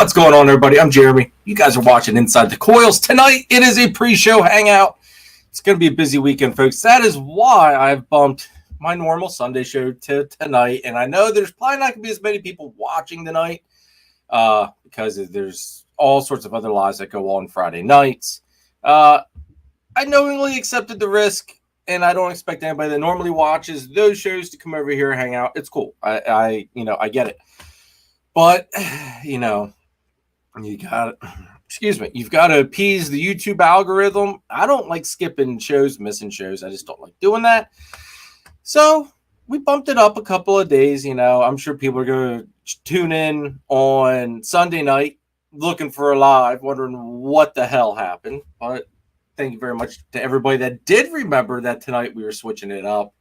What's going on, everybody? I'm Jeremy. You guys are watching Inside the Coils. Tonight, it is a pre-show hangout. It's going to be a busy weekend, folks. That is why I've bumped my normal Sunday show to tonight. And I know there's probably not going to be as many people watching tonight because there's all sorts of other lives that go on Friday nights. I knowingly accepted the risk, and I don't expect anybody that normally watches those shows to come over here and hang out. It's cool. I get it. But, you've got to appease the YouTube algorithm. I don't like skipping shows, missing shows. I just don't like doing that. So we bumped it up a couple of days. I'm sure people are going to tune in on Sunday night looking for a live, wondering what the hell happened. But thank you very much to everybody that did remember that tonight we were switching it up.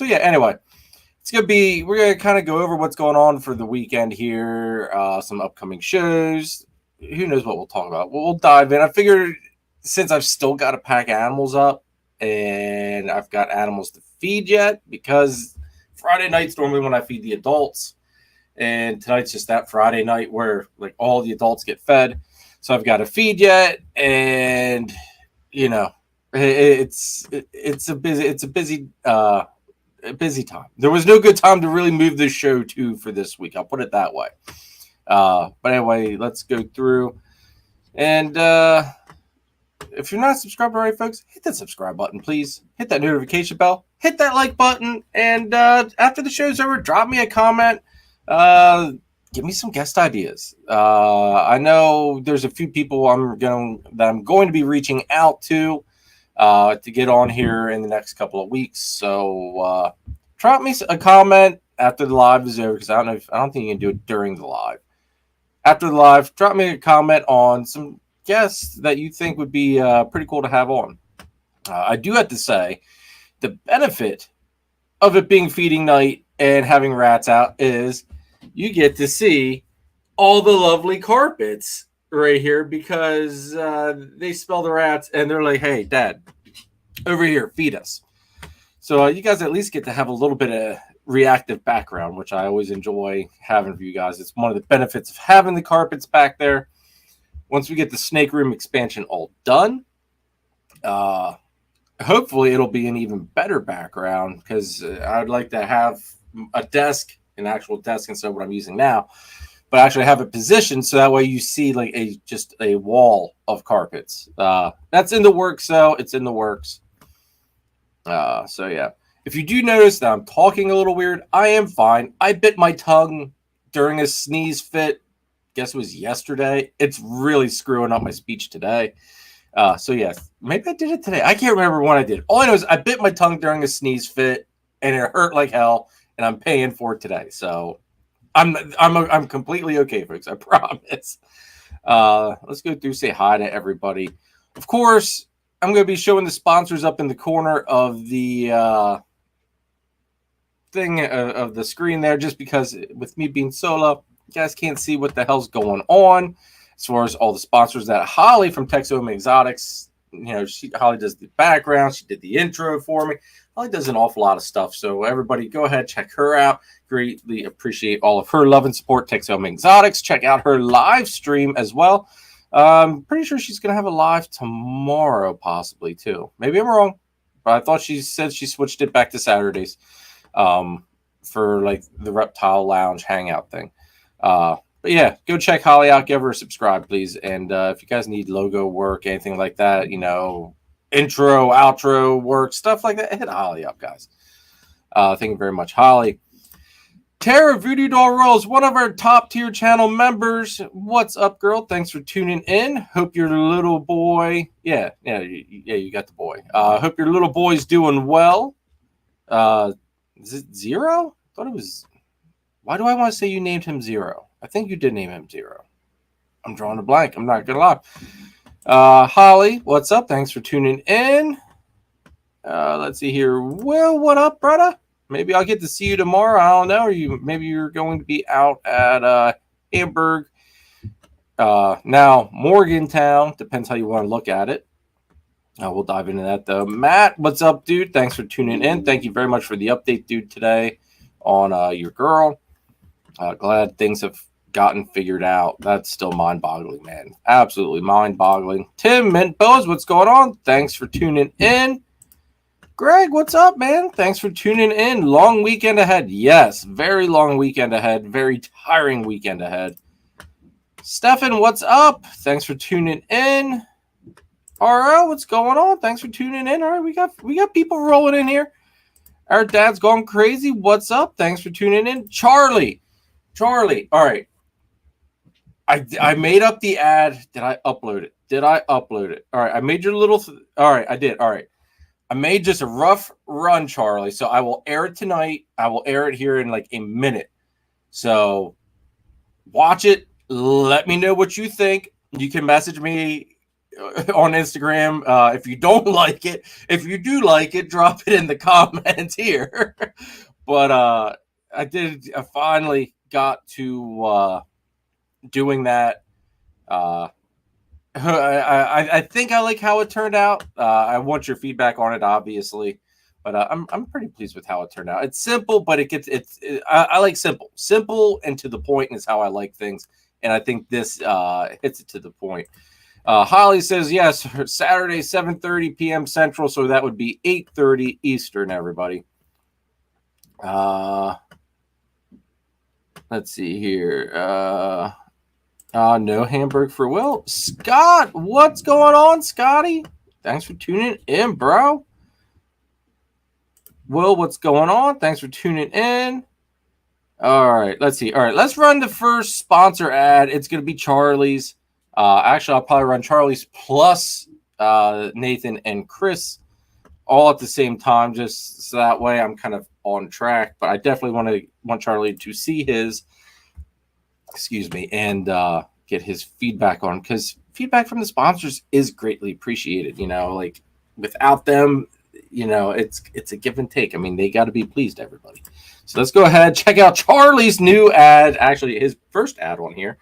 Anyway. We're going to kind of go over what's going on for the weekend here, some upcoming shows. Who knows what we'll talk about? We'll dive in. I figured since I've still got to pack animals up and I've got animals to feed yet, because Friday night's normally when I feed the adults, and tonight's just that Friday night where like all the adults get fed. So I've got to feed yet, and it's a busy time. There was no good time to really move this show to for this week. I'll put it that way. But anyway, let's go through. And if you're not subscribed already, folks, hit that subscribe button, please. Hit that notification bell. Hit that like button. And after the show's over, drop me a comment. Give me some guest ideas. I know there's a few people I'm going to be reaching out to get on here in the next couple of weeks. So drop me a comment after the live is over, because I don't think you can do it during the live. After the live, drop me a comment on some guests that you think would be pretty cool to have on. I do have to say, the benefit of it being feeding night and having rats out is you get to see all the lovely carpets right here, because they smell the rats and they're like, hey, Dad, over here, feed us. So you guys at least get to have a little bit of reactive background, which I always enjoy having for you guys. It's one of the benefits of having the carpets back there. Once we get the snake room expansion all done, hopefully it'll be an even better background, because I'd like to have a desk, an actual desk, instead of what I'm using now, but actually have it positioned so that way you see like just a wall of carpets. That's in the works, though. It's in the works. If you do notice that I'm talking a little weird, I am fine. I bit my tongue during a sneeze fit. Guess it was yesterday. It's really screwing up my speech today. Maybe I did it today. I can't remember when I did. All I know is I bit my tongue during a sneeze fit, and it hurt like hell, and I'm paying for it today. So I'm completely okay, folks. I promise. Let's go through, say hi to everybody. Of course, I'm going to be showing the sponsors up in the corner of the thing of the screen there, just because with me being solo, you guys can't see what the hell's going on. As far as all the sponsors, that Holly from Texoma Exotics, Holly does the background. She did the intro for me. Holly does an awful lot of stuff. So everybody go ahead, check her out. Greatly appreciate all of her love and support. Texoma Exotics. Check out her live stream as well. I'm pretty sure she's going to have a live tomorrow, possibly, too. Maybe I'm wrong, but I thought she said she switched it back to Saturdays for, like, the Reptile Lounge hangout thing. But, yeah, go check Holly out. Give her a subscribe, please. And if you guys need logo work, anything like that, intro, outro work, stuff like that, hit Holly up, guys. Thank you very much, Holly. Tara Voodoo Doll Roll is one of our top tier channel members. What's up, girl? Thanks for tuning in. Hope your little boy, you got the boy. Hope your little boy's doing well. Is it Zero? I thought it was. Why do I want to say you named him Zero? I think you did name him Zero. I'm drawing a blank. I'm not gonna lie. Holly, what's up? Thanks for tuning in. Let's see here. Well, what up, brother? Maybe I'll get to see you tomorrow. I don't know. Maybe you're going to be out at Hamburg. Now, Morgantown. Depends how you want to look at it. We'll dive into that, though. Matt, what's up, dude? Thanks for tuning in. Thank you very much for the update, dude, today on your girl. Glad things have gotten figured out. That's still mind-boggling, man. Absolutely mind-boggling. Tim Mintbos, what's going on? Thanks for tuning in. Greg, what's up, man? Thanks for tuning in. Long weekend ahead. Yes, very long weekend ahead. Very tiring weekend ahead. Stefan, what's up? Thanks for tuning in. RL, what's going on? Thanks for tuning in. All right, we got people rolling in here. Our dad's going crazy. What's up? Thanks for tuning in. Charlie. All right. I made up the ad. Did I upload it? All right. I made your little. All right. I did. All right. I made just a rough run, Charlie. So I will air it tonight. I will air it here in like a minute. So watch it. Let me know what you think. You can message me on Instagram if you don't like it. If you do like it, drop it in the comments here. But I finally got to doing that. I think I like how it turned out. I want your feedback on it, obviously, but I'm pretty pleased with how it turned out. It's simple, but I like simple and to the point is how I like things, and I think this hits it to the point. Holly says yes, Saturday 7:30 p.m. Central, so that would be 8:30 Eastern. Everybody. Let's see here. No Hamburg for Will. Scott, what's going on, Scotty? Thanks for tuning in, bro. Will, what's going on? Thanks for tuning in. All right, let's see. All right, let's run the first sponsor ad. It's going to be Charlie's. Actually, I'll probably run Charlie's plus Nathan and Chris all at the same time, just so that way I'm kind of on track. But I definitely want Charlie to see his. Excuse me, and get his feedback on, because feedback from the sponsors is greatly appreciated. You know, like without them, you know, it's a give and take. I mean, they got to be pleased, everybody. So let's go ahead, check out Charlie's new ad. Actually, his first ad on here.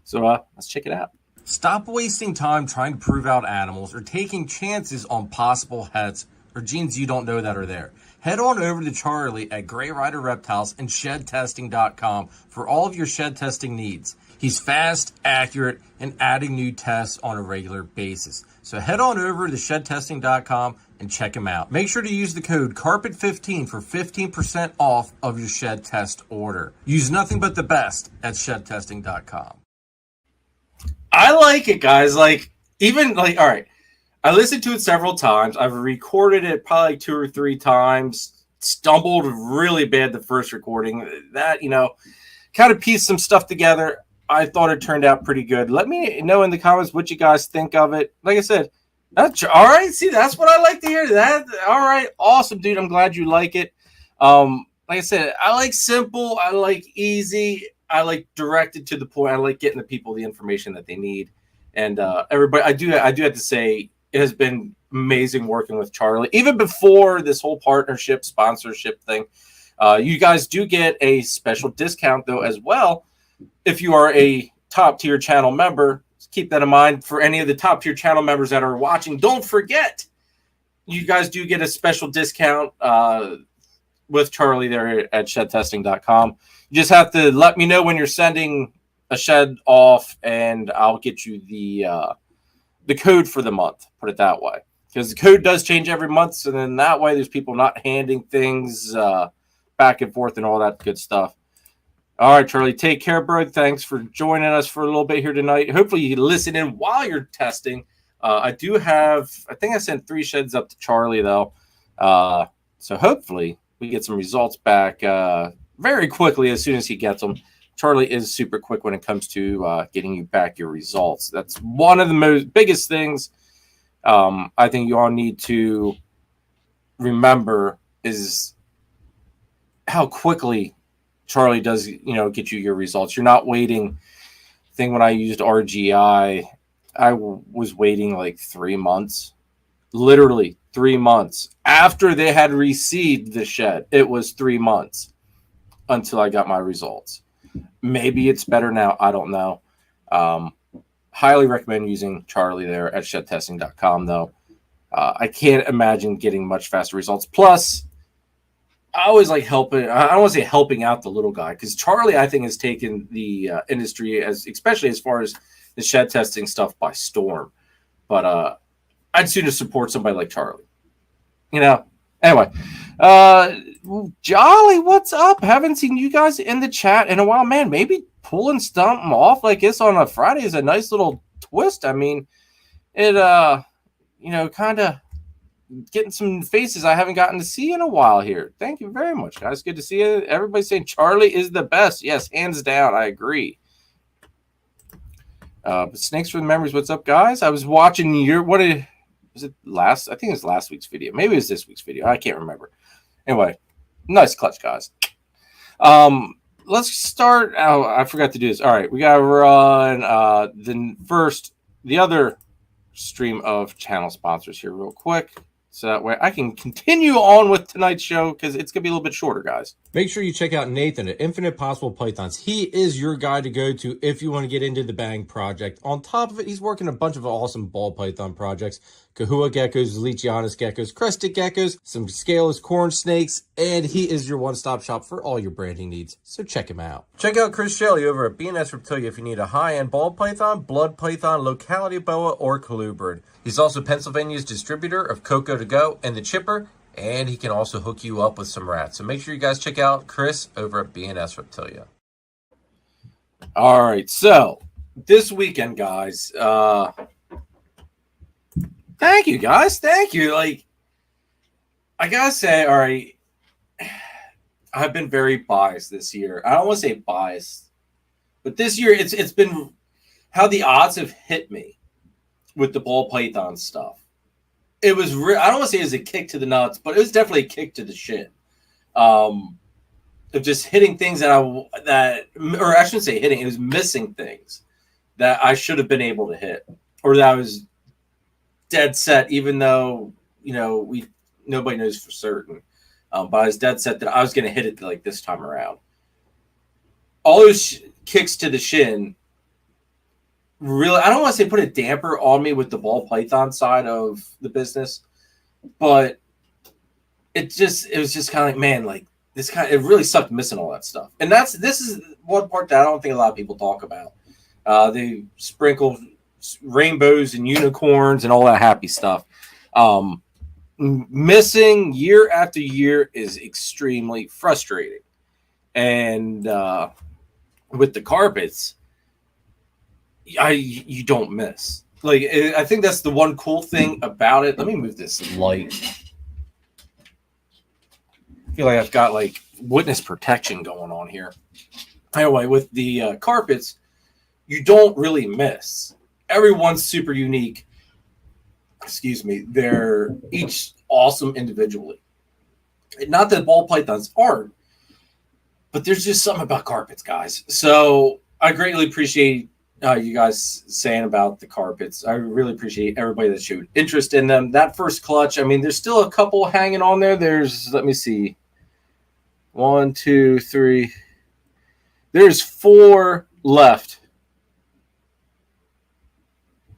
So let's check it out. Stop wasting time trying to prove out animals or taking chances on possible heads or genes you don't know that are there. Head on over to Charlie at Gray Rider Reptiles and ShedTesting.com for all of your shed testing needs. He's fast, accurate, and adding new tests on a regular basis. So head on over to ShedTesting.com and check him out. Make sure to use the code CARPET15 for 15% off of your shed test order. Use nothing but the best at ShedTesting.com. I like it, guys. All right. I listened to it several times. I've recorded it probably 2 or 3 times. Stumbled really bad the first recording. That, kind of pieced some stuff together. I thought it turned out pretty good. Let me know in the comments what you guys think of it. Like I said, that's all right. See, that's what I like to hear. That all right, awesome, dude. I'm glad you like it. Like I said, I like simple. I like easy. I like directed to the point. I like getting the people the information that they need. And everybody, I do have to say, it has been amazing working with Charlie. Even before this whole partnership, sponsorship thing, you guys do get a special discount, though, as well. If you are a top-tier channel member, keep that in mind. For any of the top-tier channel members that are watching, don't forget, you guys do get a special discount with Charlie there at ShedTesting.com. You just have to let me know when you're sending a shed off, and I'll get you the code for the month, put it that way, because the code does change every month. So then that way there's people not handing things back and forth and all that good stuff. All right, Charlie, take care, bro. Thanks for joining us for a little bit here tonight. Hopefully you listen in while you're testing. I think I sent 3 sheds up to Charlie, though. So hopefully we get some results back very quickly as soon as he gets them. Charlie is super quick when it comes to getting you back your results. That's one of the biggest things I think you all need to remember is how quickly Charlie does, get you your results. You're not waiting. I think when I used RGI, I was waiting like 3 months, literally 3 months after they had received the shed. It was 3 months until I got my results. Maybe it's better now. I don't know. Highly recommend using Charlie there at ShedTesting.com, though. I can't imagine getting much faster results. Plus, I always like helping. I don't want to say helping out the little guy, because Charlie, I think, has taken the industry, as especially as far as the shed testing stuff, by storm. But I'd sooner support somebody like Charlie. You know. Anyway, Jolly, what's up? Haven't seen you guys in the chat in a while, man. Maybe pulling something off like this on a Friday is a nice little twist. I mean, it kind of getting some faces I haven't gotten to see in a while here. Thank you very much, guys. Good to see you. Everybody's saying Charlie is the best. Yes, hands down. I agree. But Snakes for the Memories. What's up, guys? I was watching was it last? I think it was last week's video. Maybe it was this week's video. I can't remember. Anyway, nice clutch, guys. Let's start. Oh, I forgot to do this. All right, we gotta run the other stream of channel sponsors here real quick, so that way I can continue on with tonight's show, because it's going to be a little bit shorter, guys. Make sure you check out Nathan at Infinite Possible Pythons. He is your guy to go to if you want to get into the Bang project. On top of it, he's working a bunch of awesome ball python projects. Kahua geckos, Leachianus geckos, crested geckos, some scaleless corn snakes, and he is your one-stop shop for all your branding needs. So check him out. Check out Chris Shelley over at S Reptilia if you need a high-end ball python, blood python, locality boa, or colubrid. He's also Pennsylvania's distributor of Coco to Go and the Chipper, and he can also hook you up with some rats. So make sure you guys check out Chris over at S Reptilia. All right, so this weekend, guys, thank you, guys. Thank you. Like, I gotta say, all right, I've been very biased this year. I don't want to say biased, but this year it's been how the odds have hit me with the ball python stuff. It was I don't want to say it was a kick to the nuts, but it was definitely a kick to the shin. Of just hitting things or I shouldn't say hitting, it was missing things that I should have been able to hit, or that I was dead set, even though nobody knows for certain. But I was dead set that I was going to hit it like this time around. All those kicks to the shin, really, I don't want to say put a damper on me with the ball python side of the business, but it was just kind of like, man, like it really sucked missing all that stuff. And this is one part that I don't think a lot of people talk about. They sprinkle rainbows and unicorns and all that happy stuff. Missing year after year is extremely frustrating. And with the carpets, you don't miss. Like, I think that's the one cool thing about it. Let me move this light. I feel like I've got like witness protection going on here. Anyway, with the carpets, you don't really miss. Everyone's super unique. Excuse me. They're each awesome individually. Not that ball pythons aren't, but there's just something about carpets, guys. So I greatly appreciate you guys saying about the carpets. I really appreciate everybody that showed interest in them. That first clutch, I mean, there's still a couple hanging on there. Let me see. 1, 2, 3. There's 4 left.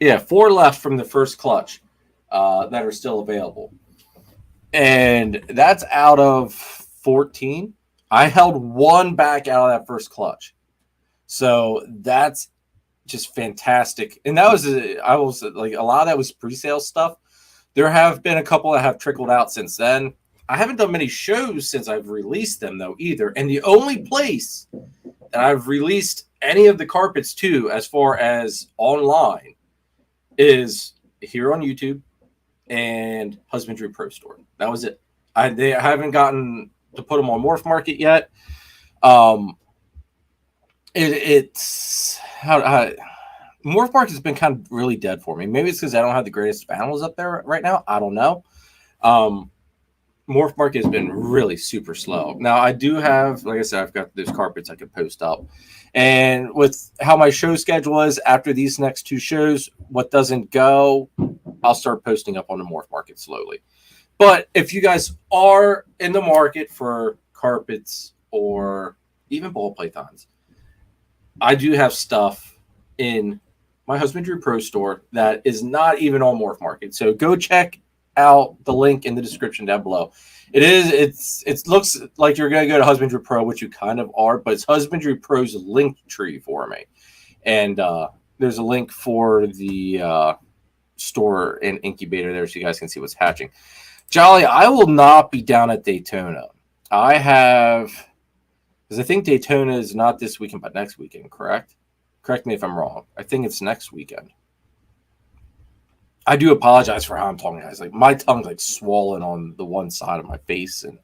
Yeah, 4 left from the first clutch that are still available. And that's out of 14. I held 1 back out of that first clutch. So that's just fantastic. And that was, I was like, a lot of that was pre-sale stuff. There have been a couple that have trickled out since then. I haven't done many shows since I've released them, though, either. And the only place that I've released any of the carpets to, as far as online, is here on YouTube and Husbandry Pro Store. That was it. I haven't gotten to put them on Morph Market yet. It's Morph Market has been kind of really dead for me. Maybe it's because I don't have the greatest animals up there right now. I don't know. Morph Market has been really super slow. Now, I do have, like I said, I've got those carpets I could post up. And with how my show schedule is after these next 2 shows, what doesn't go, I'll start posting up on the Morph Market slowly. But if you guys are in the market for carpets or even ball pythons, I do have stuff in my Husbandry Pro Store that is not even on Morph Market. So go check out the link in the description down below. It looks like you're going to go to Husbandry Pro, which you kind of are, but it's Husbandry Pro's link tree for me. And there's a link for the store and incubator there so you guys can see what's hatching. Jolly, I will not be down at Daytona. I have, because I think Daytona is not this weekend, but next weekend, correct? Correct me if I'm wrong. I think it's next weekend. I do apologize for how I'm talking, guys. Like, my tongue's like swollen on the one side of my face, and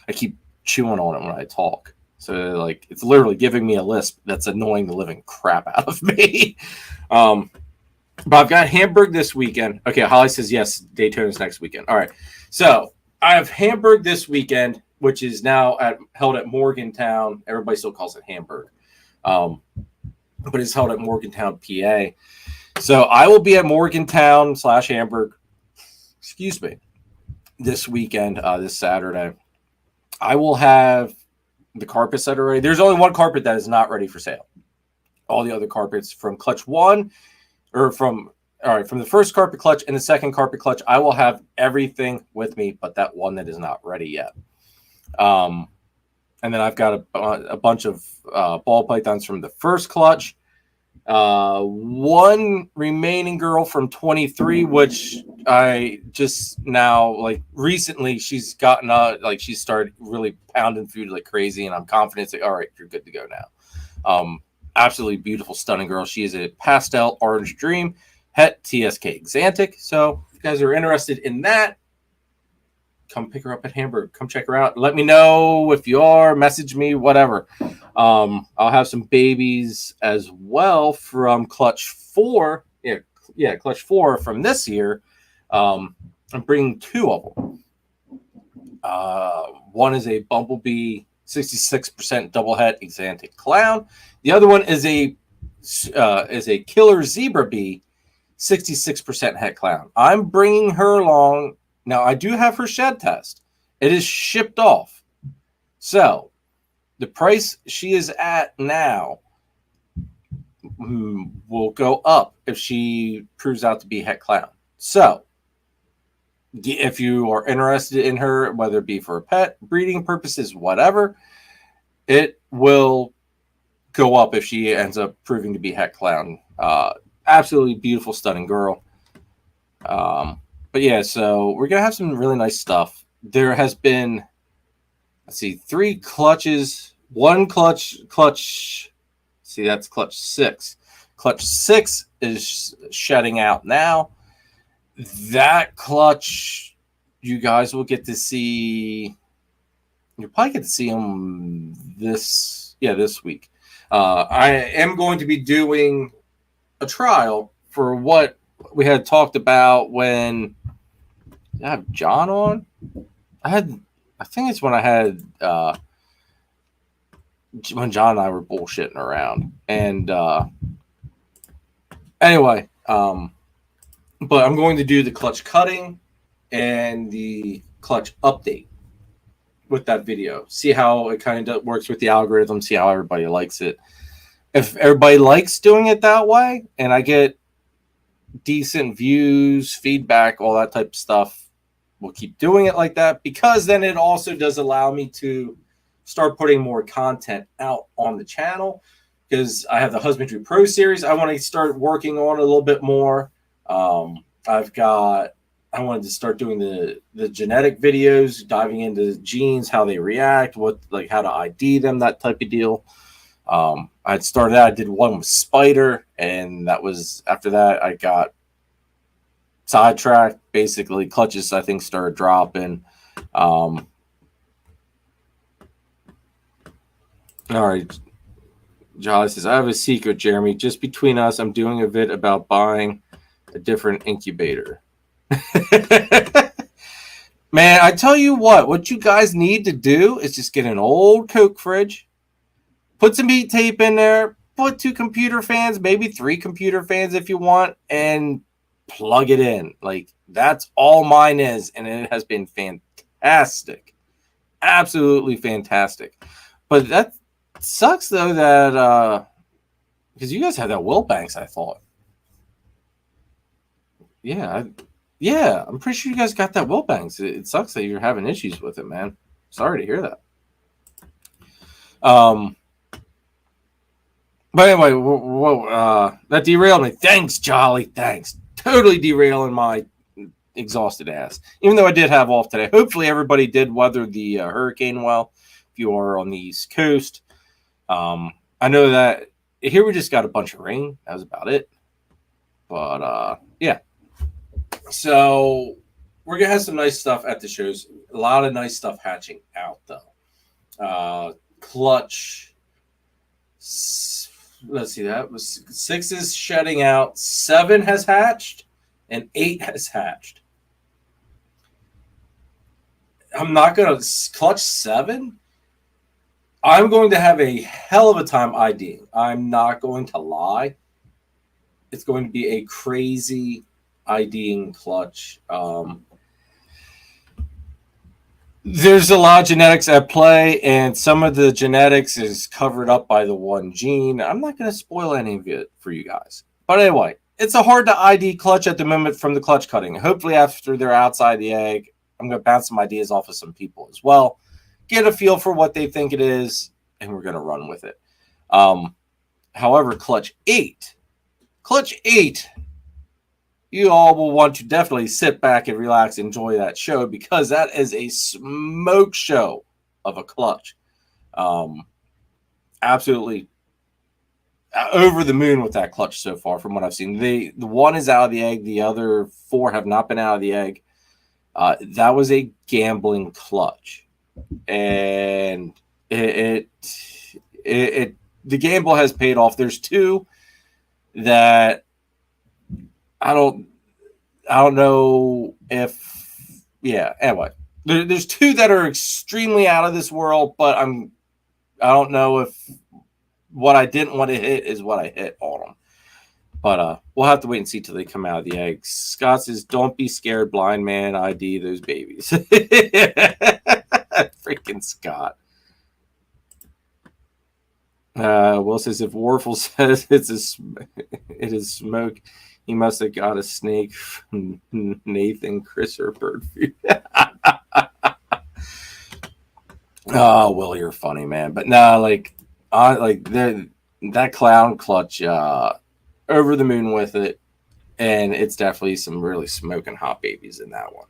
I keep chewing on it when I talk. So, like, it's literally giving me a lisp that's annoying the living crap out of me. But I've got Hamburg this weekend. Okay, Holly says yes, Daytona's next weekend. All right. So I have Hamburg this weekend, which is now held at Morgantown. Everybody still calls it Hamburg. But it's held at Morgantown, PA. So I will be at Morgantown / Hamburg, excuse me, this weekend, this Saturday. I will have the carpet set already. There's only one carpet that is not ready for sale. All the other carpets from clutch one, or from the first carpet clutch and the second carpet clutch, I will have everything with me, but that one that is not ready yet. And then I've got a bunch of ball pythons from the first clutch. One remaining girl from 23, which I just now, like, recently she's gotten she started really pounding food like crazy, and I'm confident all right, you're good to go now. Absolutely beautiful, stunning girl. She is a pastel orange dream, het TSK Xantic. So if you guys are interested in that, come pick her up at Hamburg. Come check her out. Let me know if you are. Message me, whatever. I'll have some babies as well from Clutch 4. Yeah, Clutch 4 from this year. I'm bringing 2 of them. One is a Bumblebee 66% double het Xantic Clown. The other one is a Killer Zebra Bee 66% het Clown. I'm bringing her along. Now, I do have her shed test. It is shipped off. So, the price she is at now will go up if she proves out to be het Clown. So, if you are interested in her, whether it be for a pet, breeding purposes, whatever, it will go up if she ends up proving to be het Clown. Absolutely beautiful, stunning girl. But yeah, so we're going to have some really nice stuff. There has been, 3 clutches, 1 clutch. See, that's clutch 6. Clutch 6 is shedding out now. That clutch, you guys will get to see. You'll probably get to see them this week. I am going to be doing a trial for what we had talked about when I have John on. I think it's when I had when John and I were bullshitting around. And anyway, but I'm going to do the clutch cutting and the clutch update with that video. See how it kind of works with the algorithm. See how everybody likes it. If everybody likes doing it that way, and I get decent views, feedback, all that type of stuff, we'll keep doing it like that, because then it also does allow me to start putting more content out on the channel, because I have the Husbandry Pro series I want to start working on a little bit more. I wanted to start doing the genetic videos, diving into genes, how they react, how to ID them, that type of deal. I started out, I did one with Spider, and that was, after that, I got sidetracked. Basically, clutches, I think, started dropping. All right. Jolly says, I have a secret, Jeremy. Just between us, I'm doing a vid about buying a different incubator. Man, I tell you what you guys need to do is just get an old Coke fridge, put some heat tape in there, put 2 computer fans, maybe 3 computer fans if you want, and plug it in. Like, that's all mine is, and it has been fantastic. Absolutely fantastic. But that sucks, though, that because you guys had that Wilbanks, I thought. Yeah, Yeah, I'm pretty sure you guys got that Wilbanks. It sucks that you're having issues with it, man. Sorry to hear that. But anyway, that derailed me. Thanks, Jolly. Thanks. Totally derailing my exhausted ass. Even though I did have off today. Hopefully everybody did weather the hurricane well. If you are on the East Coast, I know that here we just got a bunch of rain. That was about it. But yeah. So we're gonna have some nice stuff at the shows. A lot of nice stuff hatching out though. Clutch. Let's see, that was 6 is shedding out, 7 has hatched, and 8 has hatched. I'm not going to clutch 7. I'm going to have a hell of a time IDing. I'm not going to lie. It's going to be a crazy IDing clutch. There's a lot of genetics at play, and some of the genetics is covered up by the one gene. I'm not going to spoil any of it for you guys. But anyway, it's a hard to ID clutch at the moment from the clutch cutting. Hopefully after they're outside the egg, I'm going to bounce some ideas off of some people as well. Get a feel for what they think it is, and we're going to run with it. However, clutch 8, you all will want to definitely sit back and relax, enjoy that show, because that is a smoke show of a clutch. Absolutely over the moon with that clutch so far from what I've seen. The one is out of the egg. The other 4 have not been out of the egg. That was a gambling clutch. And the gamble has paid off. There's 2 that I don't know if, yeah, anyway, there's 2 that are extremely out of this world, but I don't know if what I didn't want to hit is what I hit on them. But we'll have to wait and see till they come out of the eggs. Scott says, don't be scared, blind man, ID those babies. Freaking Scott. Will says, if Warfel says it is smoke, he must have got a snake from Nathan, Chris, or Birdfood. Oh, Will, you're funny, man. But nah, that clown clutch, over the moon with it, and it's definitely some really smoking hot babies in that one.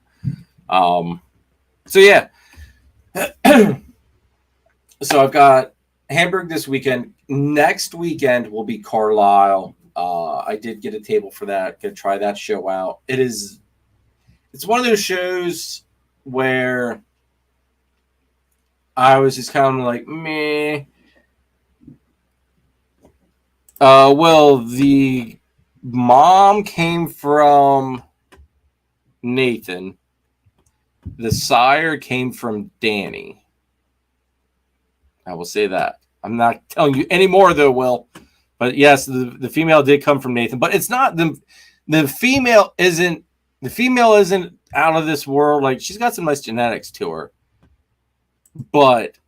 So yeah. So I've got Hamburg this weekend. Next weekend will be Carlisle. I did get a table for that. Gonna try that show out. It's one of those shows where I was just kind of like, meh. Well, the mom came from Nathan. The sire came from Danny. I will say that. I'm not telling you any more, though, Will. But yes, the female did come from Nathan. But it's not the female isn't out of this world. Like, she's got some nice genetics to her. But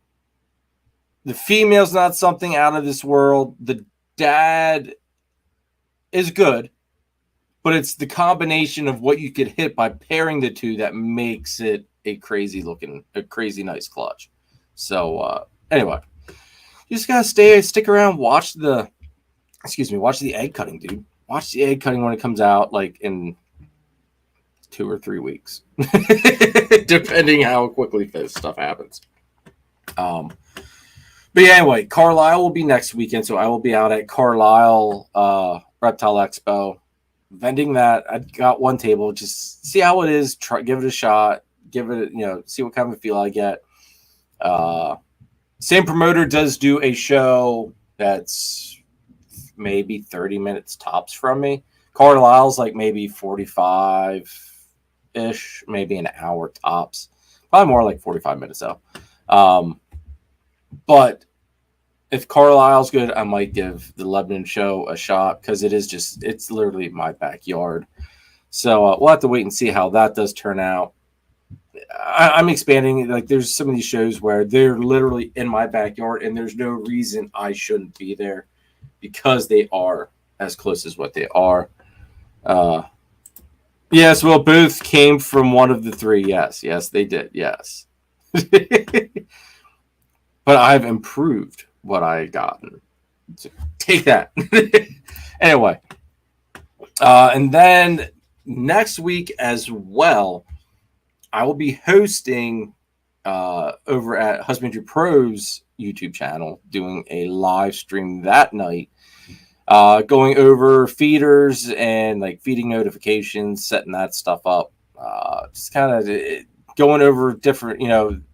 the female's not something out of this world. The dad is good, but it's the combination of what you could hit by pairing the 2 that makes it a crazy nice clutch. So anyway, you just gotta stick around, watch the egg cutting, dude. Watch the egg cutting when it comes out, like in 2 or 3 weeks, depending how quickly this stuff happens. But yeah, anyway, Carlisle will be next weekend, so I will be out at Carlisle Reptile Expo, vending that. I got one table, just see how it is, give it a shot, see what kind of feel I get. Same promoter does do a show that's maybe 30 minutes tops from me. Carlisle's like maybe 45-ish, maybe an hour tops. Probably more like 45 minutes though. But if Carlisle's good, I might give the Lebanon show a shot because it's literally my backyard. So we'll have to wait and see how that does turn out. I'm expanding. Like, there's some of these shows where they're literally in my backyard and there's no reason I shouldn't be there because they are as close as what they are. Yes, well, both came from one of the three. Yes, they did. Yes. But I've improved what I gotten. So take that. Anyway, and then next week as well, I will be hosting over at Husbandry Pro's YouTube channel, doing a live stream that night, going over feeders and like feeding notifications, setting that stuff up, just kind of going over different,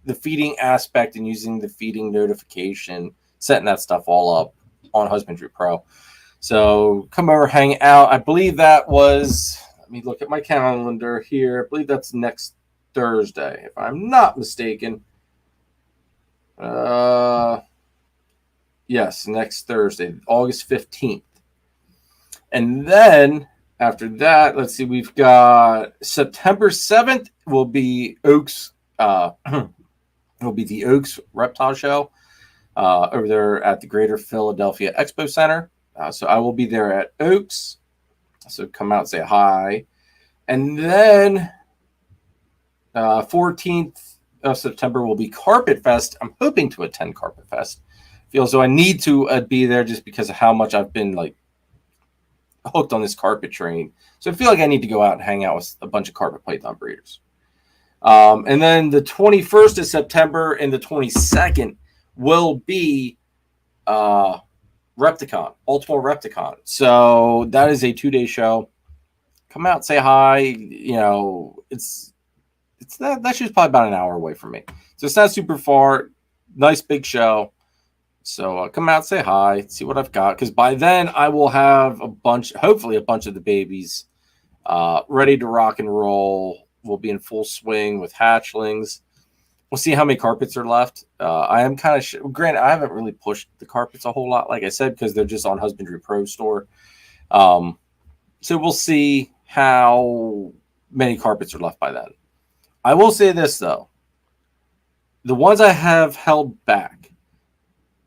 the feeding aspect and using the feeding notification, setting that stuff all up on Husbandry Pro. So come over, hang out. I believe that was, let me look at my calendar here. I believe that's next Thursday, if I'm not mistaken. Yes, next Thursday, August 15th. And then after that, let's see, we've got September 7th will be Oaks, will be the Oaks Reptile Show over there at the Greater Philadelphia Expo Center. So I will be there at Oaks. So come out and say hi. And then 14th of September will be Carpet Fest. I'm hoping to attend Carpet Fest. Feel as though I need to be there just because of how much I've been like hooked on this carpet train. So I feel like I need to go out and hang out with a bunch of carpet python breeders. And then the 21st of September and the 22nd will be Repticon, Baltimore Repticon. So that is a 2-day show. Come out, say hi. It's that show's probably about an hour away from me, so it's not super far. Nice big show. So come out, say hi, see what I've got, because by then I will have hopefully a bunch of the babies ready to rock and roll. We'll be in full swing with hatchlings. We'll see how many carpets are left. I am kind of granted, I haven't really pushed the carpets a whole lot, like I said, because they're just on Husbandry Pro store. So we'll see how many carpets are left by then. I will say this, though. The ones I have held back,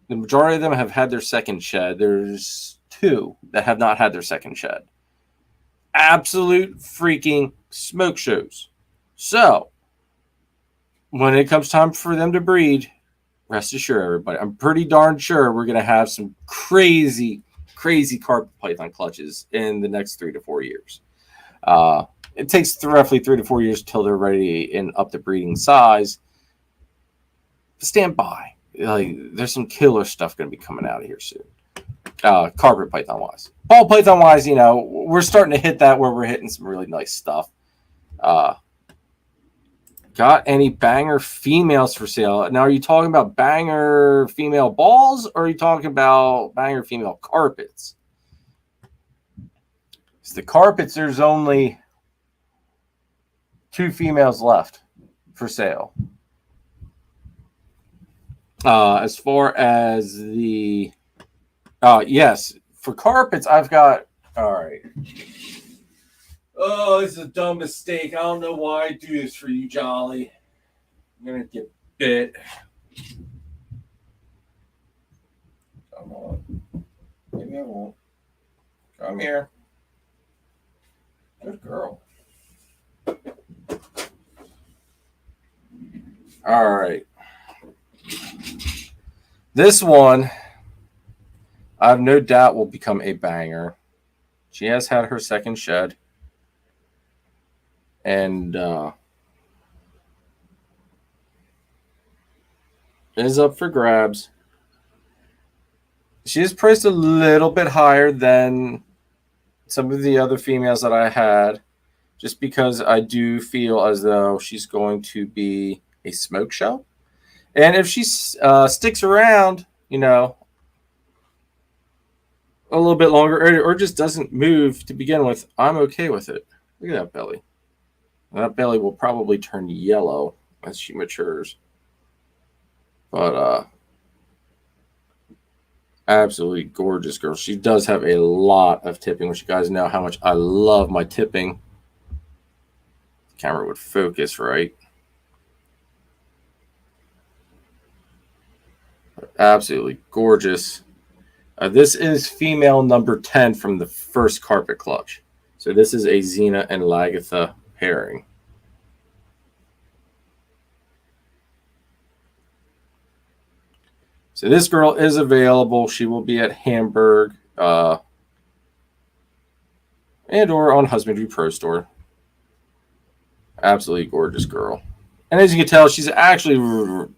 the majority of them have had their second shed. There's 2 that have not had their second shed. Absolute freaking smoke shows. So, when it comes time for them to breed, rest assured, everybody, I'm pretty darn sure we're going to have some crazy, crazy carpet python clutches in the next 3 to 4 years. It takes roughly 3 to 4 years until they're ready and up to breeding size. Stand by. Like, there's some killer stuff going to be coming out of here soon. Carpet python wise. Ball python wise, we're starting to hit that where we're hitting some really nice stuff. Got any banger females for sale? Now, are you talking about banger female balls, or are you talking about banger female carpets? It's the carpets, there's only 2 females left for sale. As far as the yes, for carpets, I've got, all right. Oh, this is a dumb mistake. I don't know why I do this for you, Jolly. I'm gonna get bit. Come on. Maybe I won't. Come here. Good girl. All right. This one, I have no doubt, will become a banger. She has had her second shed. And is up for grabs. She is priced a little bit higher than some of the other females that I had, just because I do feel as though she's going to be a smoke show. And if she sticks around, a little bit longer, or just doesn't move to begin with, I'm okay with it. Look at that belly. That belly will probably turn yellow as she matures. But absolutely gorgeous girl. She does have a lot of tipping, which you guys know how much I love my tipping. The camera would focus, right? Absolutely gorgeous. This is female number 10 from the first carpet clutch. So this is a Xena and Lagatha pairing. So this girl is available. She will be at Hamburg and or on Husbandry Pro Store. Absolutely gorgeous girl. And as you can tell, she's actually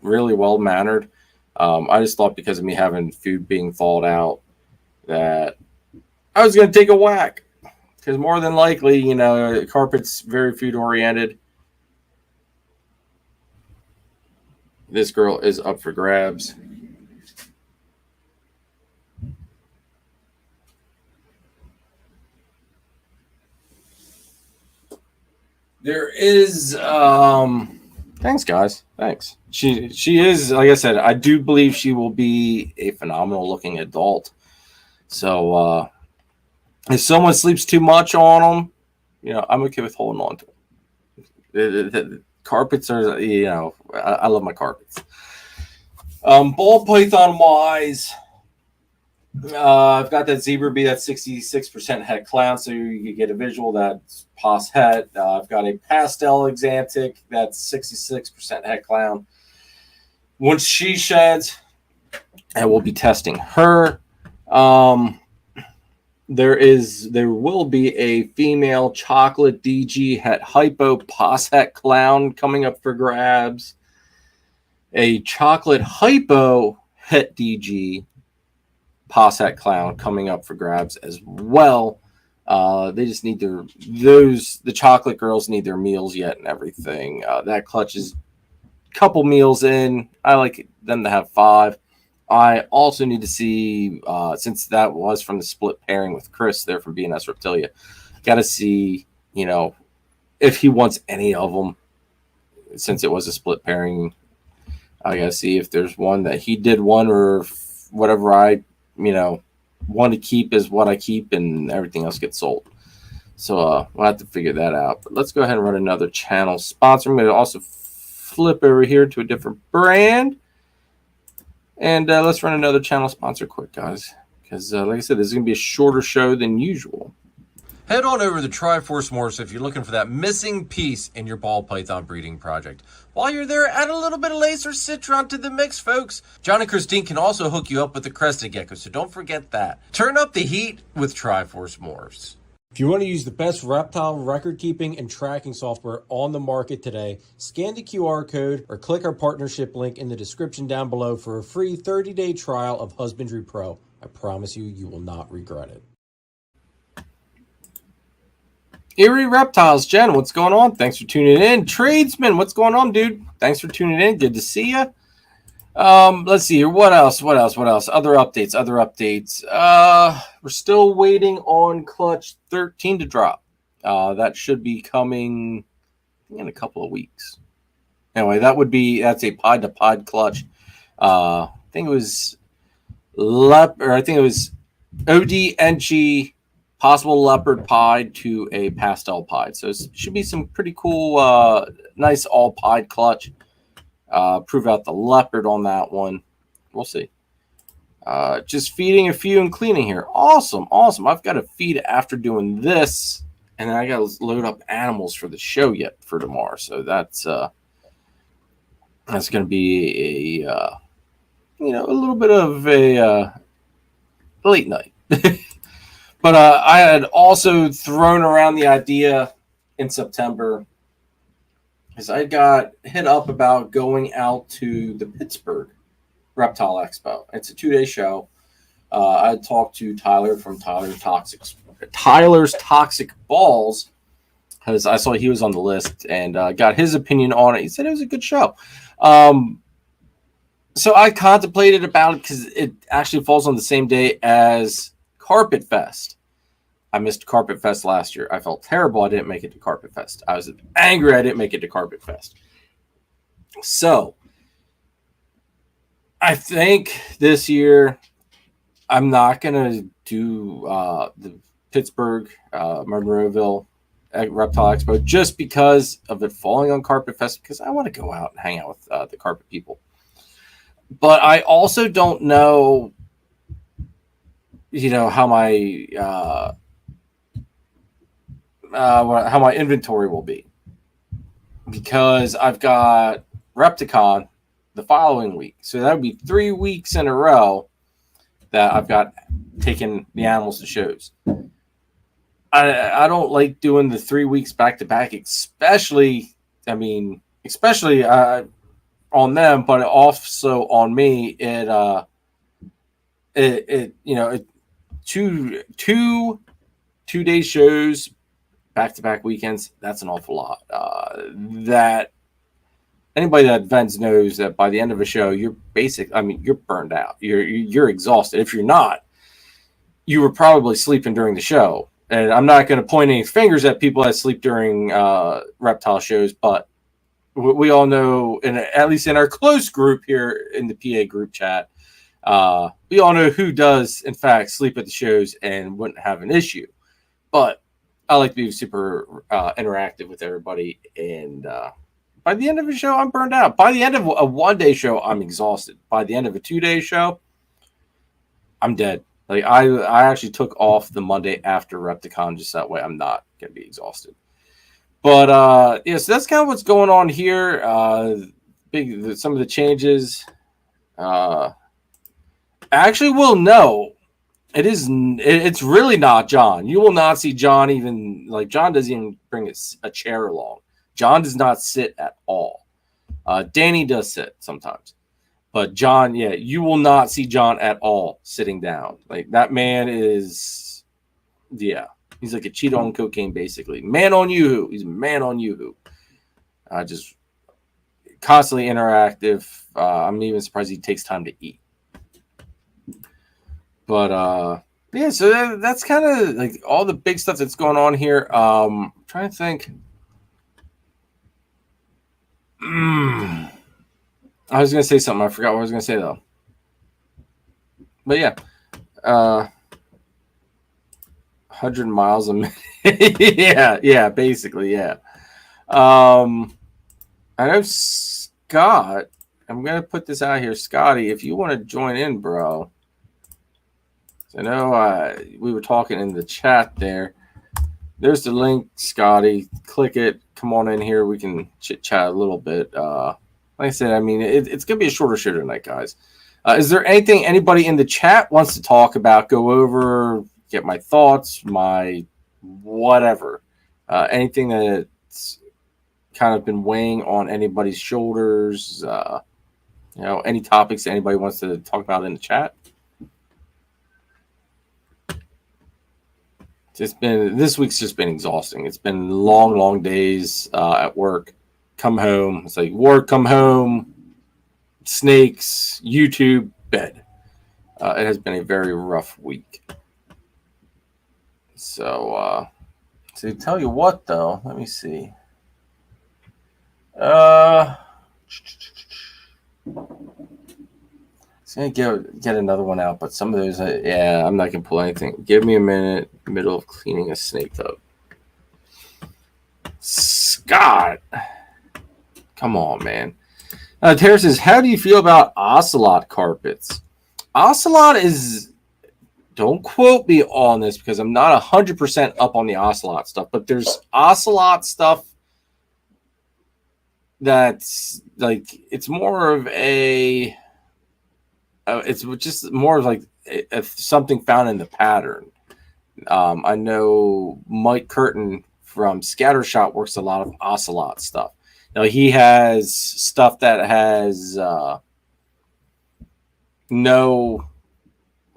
really well-mannered. I just thought because of me having food being thawed out that I was going to take a whack. Because more than likely, you know, carpet's very food-oriented. This girl is up for grabs. There is thanks guys. Thanks. She is, like I said, I do believe she will be a phenomenal looking adult. So if someone sleeps too much on them, you know, I'm okay with holding on to them. The carpets are, you know, I love my carpets. Ball python wise, I've got that zebra bee, that 66% het clown, so you get a visual that's pos het. I've got a pastel exantic that's 66% het clown. Once she sheds, I will be testing her. There will be a female chocolate DG het hypo pos het clown coming up for grabs. A chocolate hypo het DG pos het clown coming up for grabs as well. They just need the chocolate girls need their meals yet and everything. That clutch is a couple meals in. I like them to have 5. I also need to see, since that was from the split pairing with Chris there from S Reptilia, got to see, you know, if he wants any of them. Since it was a split pairing, I got to see if there's one that he did one, or whatever I, you know, want to keep is what I keep and everything else gets sold. So we'll have to figure that out. But let's go ahead and run another channel sponsor. I'm going to also flip over here to a different brand. And let's run another channel sponsor quick, guys. Because like I said, this is going to be a shorter show than usual. Head on over to Triforce Morphs if you're looking for that missing piece in your ball python breeding project. While you're there, add a little bit of laser citron to the mix, folks. John and Christine can also hook you up with the crested gecko, so don't forget that. Turn up the heat with Triforce Morphs. If you want to use the best reptile record-keeping and tracking software on the market today, scan the QR code or click our partnership link in the description down below for a free 30-day trial of Husbandry Pro. I promise you, you will not regret it. Erie Reptiles, Jen, what's going on? Thanks for tuning in. Tradesman, what's going on, dude? Thanks for tuning in. Good to see you. Let's see here. What else? Other updates. We're still waiting on clutch 13 to drop. That should be coming in a couple of weeks. Anyway, that's a pod to pod clutch. I think it was ODNG possible leopard pied to a pastel pied. So it should be some pretty cool, nice all pied clutch. Prove out the leopard on that one. We'll see. Just feeding a few and cleaning here. Awesome. I've got to feed after doing this, and then I got to load up animals for the show yet for tomorrow. So that's going to be a little bit of a late night. But I had also thrown around the idea in September, because I got hit up about going out to the Pittsburgh Reptile Expo. It's a 2-day show. I talked to Tyler from Tyler's Toxic Balls, because I saw he was on the list, and got his opinion on it. He said it was a good show. So I contemplated about it because it actually falls on the same day as Carpet Fest. I missed Carpet Fest last year. I felt terrible I didn't make it to Carpet Fest. I was angry I didn't make it to Carpet Fest. So I think this year I'm not going to do the Pittsburgh, Monroeville Reptile Expo just because of it falling on Carpet Fest, because I want to go out and hang out with the carpet people. But I also don't know, how my how my inventory will be, because I've got Repticon the following week, so that would be 3 weeks in a row that I've got taking the animals to shows. I don't like doing the 3 weeks back to back, especially on them, but also on me. Two 2 day shows back to back weekends. That's an awful lot. That anybody that vents knows that by the end of a show, you're burned out. You're exhausted. If you're not, you were probably sleeping during the show. And I'm not going to point any fingers at people that sleep during reptile shows, but we all know, at least in our close group here in the PA group chat, we all know who does, in fact, sleep at the shows and wouldn't have an issue. But I like to be super interactive with everybody. And by the end of a show, I'm burned out. By the end of a 1 day show, I'm exhausted. By the end of a 2 day show, I'm dead. Like I actually took off the Monday after Repticon just that way I'm not gonna be exhausted. But so that's kind of what's going on here. Some of the changes. Actually, we'll know. It's really not John. You will not see John even John doesn't even bring a chair along. John does not sit at all. Danny does sit sometimes. But John, you will not see John at all sitting down. Like that man is, he's like a cheetah on cocaine, basically. Man on Yoo-hoo. He's a man on Yoo-hoo. Just constantly interactive. I'm even surprised he takes time to eat. But so that's kind of like all the big stuff that's going on here. I'm trying to think. I was going to say something. I forgot what I was going to say, though. But 100 miles a minute. Basically. I know Scott. I'm going to put this out here. Scotty, if you want to join in, bro. I know we were talking in the chat there. There's the link, Scotty. Click it. Come on in here. We can chit-chat a little bit. Like I said, it's going to be a shorter show tonight, guys. Is there anything anybody in the chat wants to talk about, go over, get my thoughts, my whatever? Anything that's kind of been weighing on anybody's shoulders? Any topics anybody wants to talk about in the chat? This week's just been exhausting. It's been long days at work. Come home. It's like work, come home, snakes, YouTube, bed. It has been a very rough week. So to tell you what, though, let me see. It's gonna get another one out, but some of those, I'm not gonna pull anything. Give me a minute. Middle of cleaning a snake up. Scott. Come on, man. Tara says, how do you feel about ocelot carpets? Ocelot is, don't quote me on this because I'm not 100% up on the ocelot stuff, but there's ocelot stuff that's like, it's more of a, it's just more of like something found in the pattern. I know Mike Curtin from Scattershot works a lot of ocelot stuff. Now he has stuff that has what do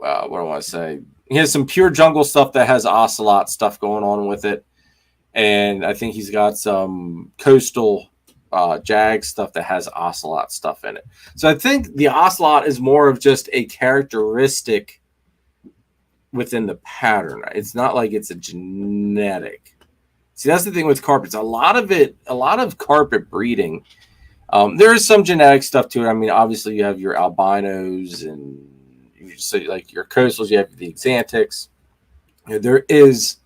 I want to say? He has some pure jungle stuff that has ocelot stuff going on with it, and I think he's got some coastal jag stuff that has ocelot stuff in it. So I think the ocelot is more of just a characteristic within the pattern. It's not like it's a genetic. See, that's the thing with carpets. A lot of carpet breeding, there is some genetic stuff to it. Obviously you have your albinos and like your coastals, you have the exantics. There is,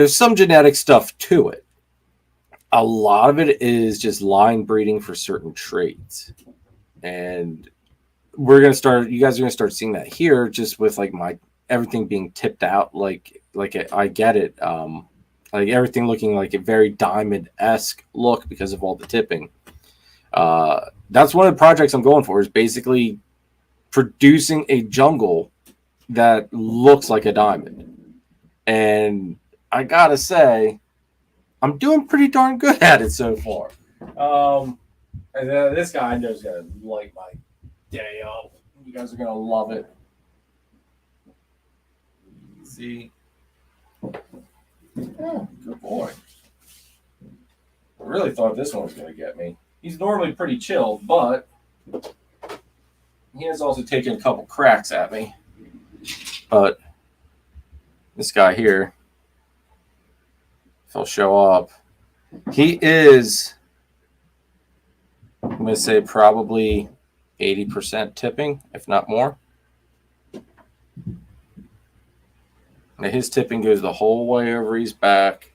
some genetic stuff to it. A lot of it is just line breeding for certain traits. And you guys are going to start seeing that here just with like everything being tipped out. Like I get it. like everything looking like a very diamond-esque look because of all the tipping. That's one of the projects I'm going for, is basically producing a jungle that looks like a diamond. And I gotta say, I'm doing pretty darn good at it so far. And then this guy I know is gonna light my day up. You guys are gonna love it. See? Oh, good boy. I really thought this one was gonna get me. He's normally pretty chill, but he has also taken a couple cracks at me. But this guy here, if he'll show up, he is, I'm going to say, probably 80% tipping, if not more. Now his tipping goes the whole way over his back.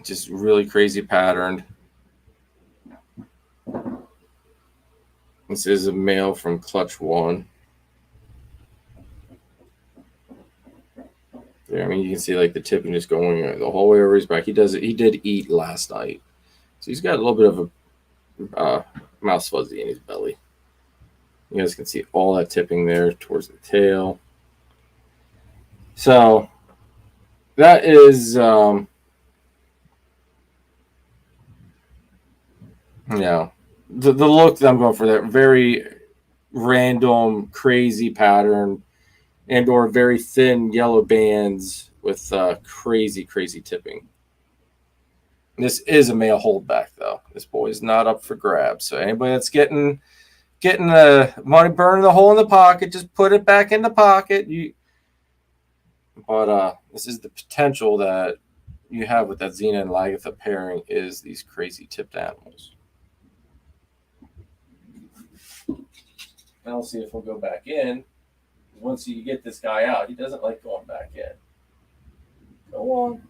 Just really crazy patterned. This is a male from clutch 1. There, I mean, you can see like the tipping just going the whole way over his back. He did eat last night, so he's got a little bit of a mouse fuzzy in his belly. You guys can see all that tipping there towards the tail. So that is, the look that I'm going for, that very random, crazy pattern, and or very thin yellow bands with crazy tipping. This is a male holdback, though. This boy is not up for grabs. So anybody that's getting the money burning the hole in the pocket, just put it back in the pocket. But this is the potential that you have with that Xena and Lagatha pairing, is these crazy tipped animals. Now let's see if we'll go back in. Once you get this guy out, he doesn't like going back in. Go on.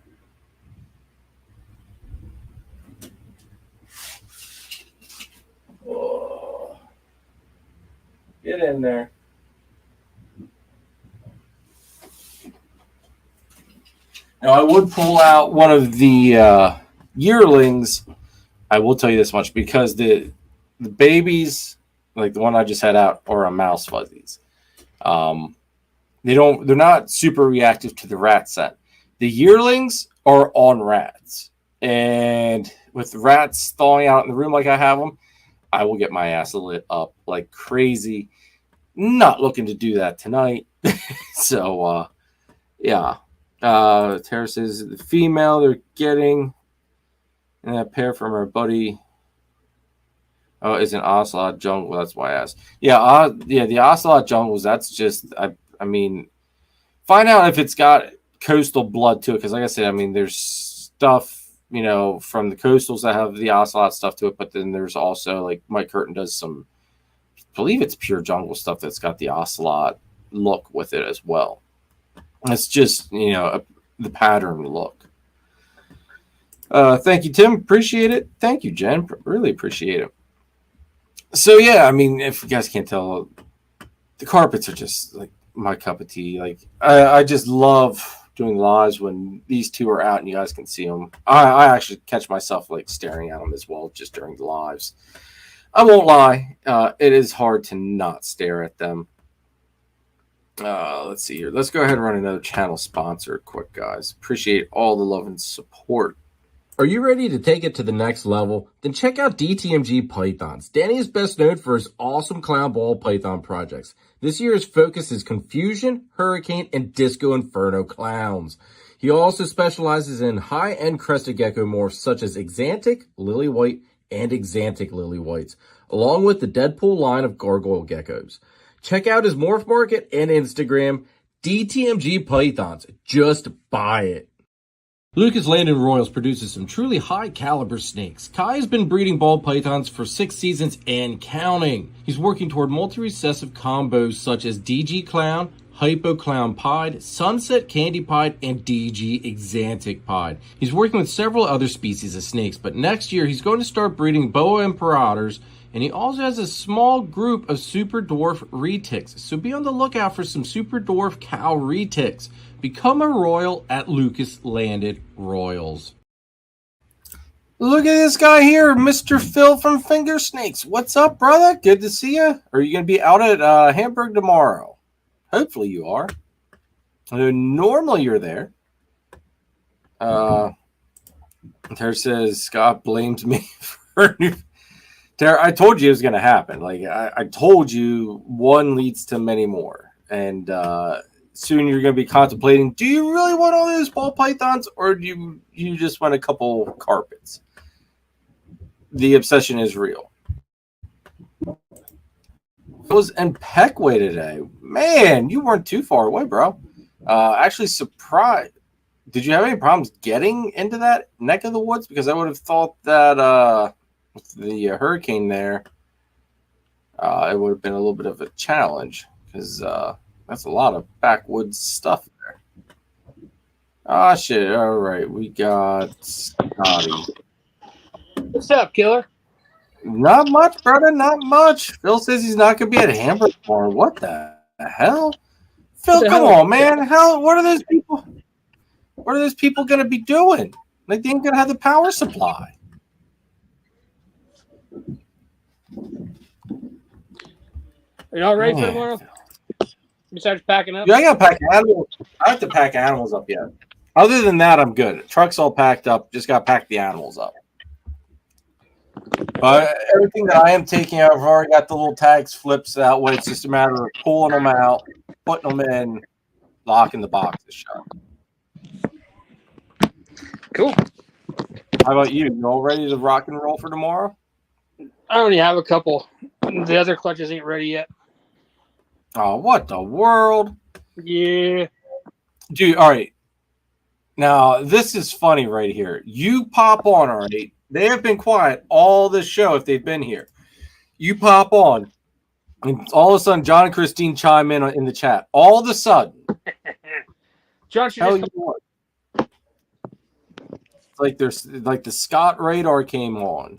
Oh. Get in there. Now, I would pull out one of the yearlings. I will tell you this much, because the babies, like the one I just had out, are on mouse fuzzies. They're not super reactive to the rat scent. The yearlings are on rats, and with rats thawing out in the room like I have them, I will get my ass lit up like crazy. Not looking to do that tonight. So yeah, Tara says the female they're getting, and that pair from our buddy. Oh, is an ocelot jungle. That's why I asked. Yeah, the ocelot jungles. That's just, I mean, find out if it's got coastal blood to it. Because, like I said, I mean, there's stuff, from the coastals that have the ocelot stuff to it. But then there's also, like, Mike Curtin does some, I believe it's pure jungle stuff that's got the ocelot look with it as well. It's just, the pattern look. Thank you, Tim. Appreciate it. Thank you, Jen. Really appreciate it. So, yeah, I mean, if you guys can't tell, the carpets are just, like, my cup of tea. Like, I just love doing lives when these two are out and you guys can see them. I actually catch myself, like, staring at them as well just during the lives. I won't lie. It is hard to not stare at them. Let's see here. Let's go ahead and run another channel sponsor quick, guys. Appreciate all the love and support. Are you ready to take it to the next level? Then check out DTMG Pythons. Danny is best known for his awesome clown ball python projects. This year's focus is Confusion, Hurricane, and Disco Inferno clowns. He also specializes in high-end crested gecko morphs such as Exantic, Lily White, and Exantic Lily Whites, along with the Deadpool line of gargoyle geckos. Check out his morph market and Instagram, DTMG Pythons. Just buy it. Lucas Landon Royals produces some truly high caliber snakes. Kai has been breeding ball pythons for 6 seasons and counting. He's working toward multi-recessive combos such as DG Clown, Hypo Clown Pied, Sunset Candy Pied, and DG Exantic Pied. He's working with several other species of snakes, but next year he's going to start breeding boa imperators, and he also has a small group of super dwarf retics. So be on the lookout for some super dwarf cow retics. Become a royal at Lucas Landed Royals. Look at this guy here, Mr. Phil from Finger Snakes. What's up, brother? Good to see you. Are you going to be out at Hamburg tomorrow? Hopefully you are. Normally you're there. Tara says, Scott blames me for new... Tara, I told you it was going to happen. Like, I told you one leads to many more. And soon you're going to be contemplating, do you really want all those ball pythons, or do you just want a couple carpets? The obsession is real. It was in Peckway today. Man, you weren't too far away, bro. Actually surprised. Did you have any problems getting into that neck of the woods? Because I would have thought that with the hurricane there, it would have been a little bit of a challenge, because that's a lot of backwoods stuff there. Ah, shit. All right. We got Scotty. What's up, killer? Not much, brother. Not much. Phil says he's not going to be at Hamburg tomorrow. What the hell? Phil, come on, man. What are those people? What are those people going to be doing? Like, they ain't going to have the power supply. Are you all ready for tomorrow? Besides packing up? Yeah, I got to pack animals. I have to pack animals up yet. Other than that, I'm good. Truck's all packed up. Just got to pack the animals up. But everything that I am taking out, I've already got the little tags flipped, so that way it's just a matter of pulling them out, putting them in, locking the boxes shut. Cool. How about you? You all ready to rock and roll for tomorrow? I only have a couple. The other clutches ain't ready yet. Oh, what the world? Yeah. Dude, all right. Now, this is funny right here. You pop on, all right? They have been quiet all this show if they've been here. You pop on, and all of a sudden, John and Christine chime in the chat. All of a sudden. John should Hell, you know what? It's like there's like the Scott radar came on.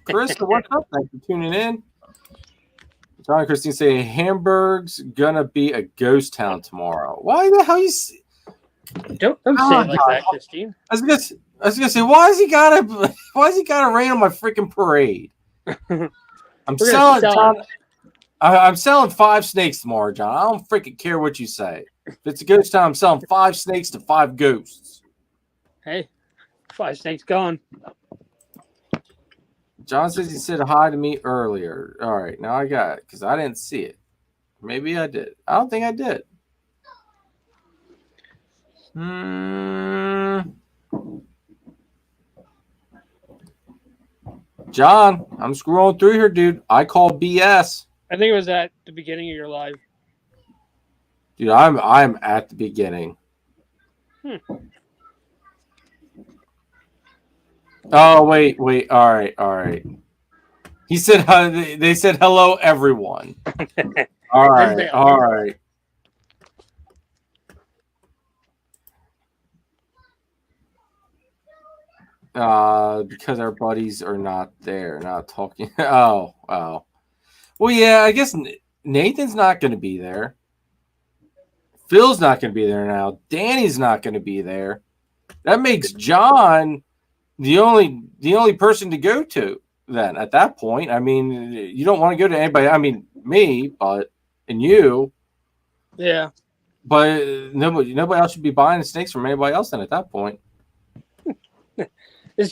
Carissa, what's up? Thanks for tuning in. John and Christine say Hamburg's gonna be a ghost town tomorrow. Why the hell you? Don't say it like that, Christine. I was gonna say, why has he got to rain on my freaking parade? I'm selling 5 snakes tomorrow, John. I don't freaking care what you say. If it's a ghost town, I'm selling 5 snakes to 5 ghosts. Hey, 5 snakes gone. John says he said hi to me earlier. All right, now I got it because I didn't see it. Maybe I did. I don't think I did. John, I'm scrolling through here, dude. I call BS. I think it was at the beginning of your live. Dude, I'm at the beginning. Oh, wait. All right. He said, they said, hello, everyone. All right. Because our buddies are not there, not talking. Oh. Well, yeah, I guess Nathan's not going to be there. Phil's not going to be there now. Danny's not going to be there. That makes John the only person to go to then at that point. I mean, you don't want to go to anybody. I mean, me, and you. Yeah. But nobody else should be buying snakes from anybody else then at that point. Is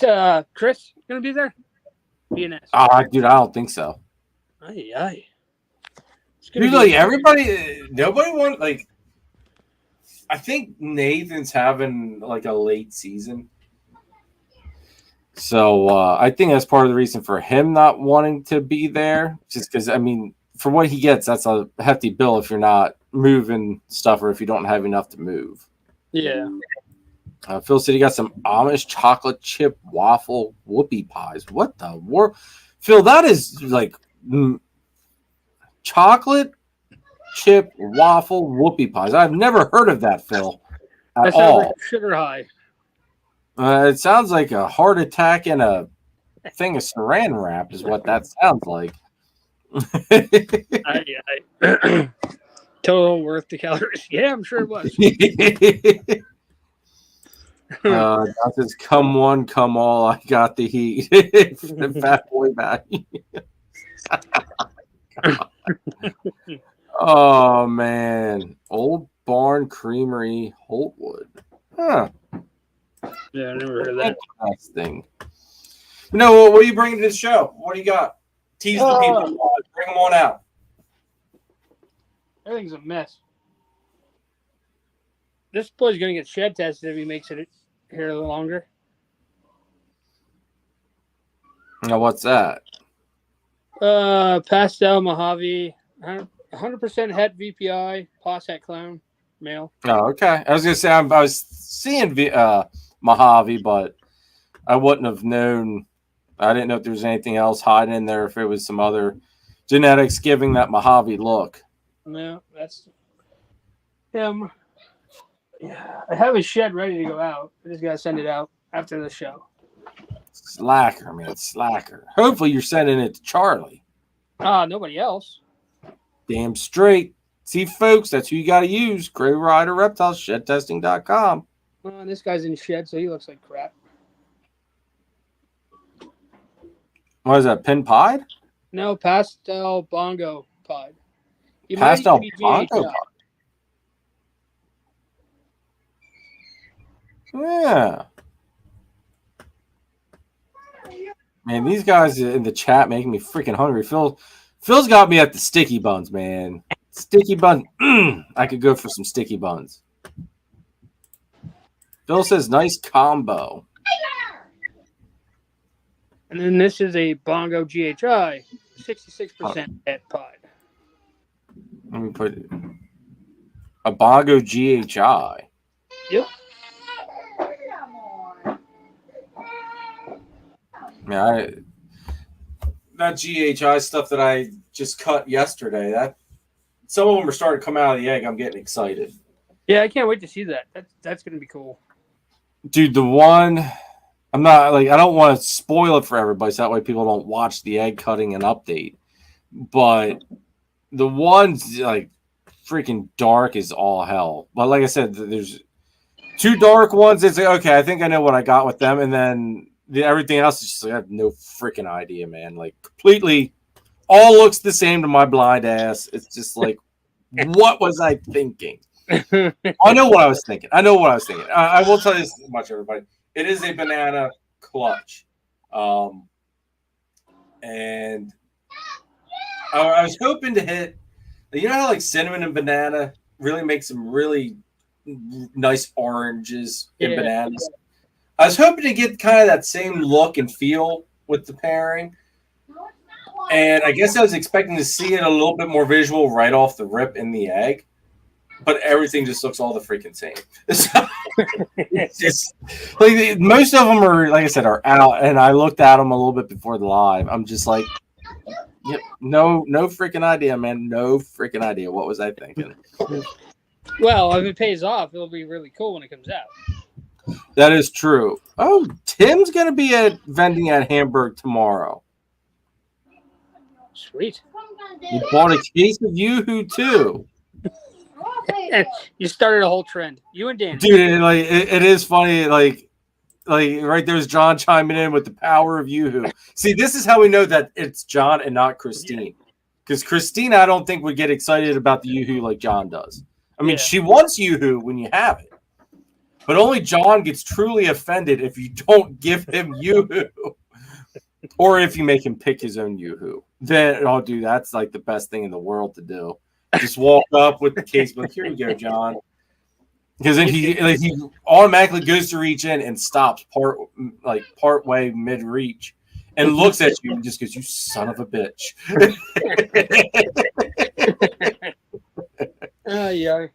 Chris going to be there? BNS. Dude, I don't think so. Aye. Dude, like everybody, nobody wants, like, I think Nathan's having like a late season. So I think that's part of the reason for him not wanting to be there. Just because, I mean, for what he gets, that's a hefty bill if you're not moving stuff or if you don't have enough to move. Yeah. Phil said he got some Amish chocolate chip waffle whoopie pies. What the world? Phil, that is like chocolate chip waffle whoopie pies. I've never heard of that, Phil, at That sounds like all. sugar high. It sounds like a heart attack and a thing of saran wrap is what that sounds like. Total worth the calories. Yeah, I'm sure it was. That says, come one, come all. I got the heat. Fat boy back. Oh man, Old Barn Creamery, Holtwood. Huh. Yeah, I never heard of that. Interesting. No, what are you bringing to the show? What do you got? Tease the people. Bring them on out. Everything's a mess. This boy's gonna get shed tested if he makes it here a little longer. Now, what's that? Pastel Mojave, 100% het VPI, Pos het clown, male. Oh, okay. I was gonna say I was seeing Mojave, but I wouldn't have known. I didn't know if there was anything else hiding in there. If it was some other genetics giving that Mojave look. No, that's him. Yeah, I have his shed ready to go out. I just gotta send it out after the show. Slacker, man, slacker. Hopefully, you're sending it to Charlie. Nobody else. Damn straight. See, folks, that's who you got to use. Gray Rider Reptiles, shedtesting.com. This guy's in shed, so he looks like crap. What is that, pin pied? No, pastel bongo pod. Pastel bongo pod. Yeah. Man, these guys in the chat making me freaking hungry. Phil's got me at the sticky buns, man. Sticky buns. I could go for some sticky buns. Phil says, nice combo. And then this is a bongo GHI, 66% at pod. Let me put it. A bongo GHI. Yep. Yeah, that GHI stuff that I just cut yesterday, that some of them are starting to come out of the egg. I'm getting excited. Yeah, I can't wait to see that. That's going to be cool. Dude, the one, I'm not like, I don't want to spoil it for everybody so that way people don't watch the egg cutting and update. But the one's like freaking dark as all hell. But like I said, there's two dark ones. It's like, okay, I think I know what I got with them. And then everything else is just like, I have no freaking idea, man. Like completely all looks the same to my blind ass. It's just like, what was I thinking? I know what I was thinking. I will tell you this much, everybody. It is a banana clutch. And I was hoping to hit, you know how like cinnamon and banana really make some really nice oranges in bananas? I was hoping to get kind of that same look and feel with the pairing. And I guess I was expecting to see it a little bit more visual right off the rip in the egg. But everything just looks all the freaking same. It's just like most of them are, like I said, are out. And I looked at them a little bit before the live. I'm just like, yep, no freaking idea, man. No freaking idea. What was I thinking? Well, if it pays off, it'll be really cool when it comes out. That is true. Oh, Tim's gonna be at vending at Hamburg tomorrow. Sweet. You bought a case of Yoo-Hoo too. You started a whole trend. You and Dan. Dude, it is funny. Like right there's John chiming in with the power of Yoo-Hoo. See, this is how we know that it's John and not Christine. Because Christine, I don't think would get excited about the Yoo-Hoo like John does. I mean, she wants Yoo-Hoo when you have it. But only John gets truly offended if you don't give him Yoo-Hoo. Or if you make him pick his own Yoo-Hoo. Then, oh, dude, that's like the best thing in the world to do. Just walk up with the case, like, here you go, John. Because then he automatically goes to reach in and stops part way mid reach and looks at you and just goes, "You son of a bitch." Yeah.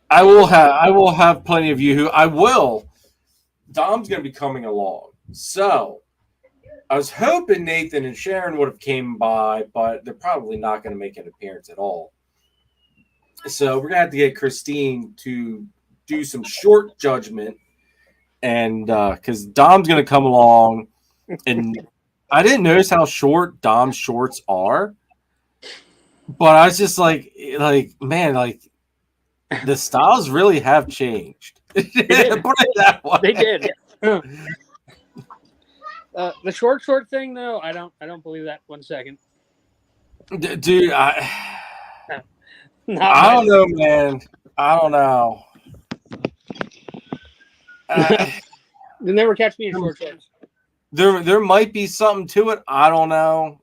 I will have plenty of Yoo-Hoo. I will. Dom's going to be coming along, so I was hoping Nathan and Sharon would have came by, but they're probably not going to make an appearance at all. So we're gonna have to get Christine to do some short judgment, and because Dom's gonna come along, and I didn't notice how short Dom's shorts are, but I was just like man, like the styles really have changed. Put it that way. They did. The short thing though, I don't believe that 1 second. Dude, I don't know, man. I don't know. You'll never catch me in short shorts. There might be something to it. I don't know.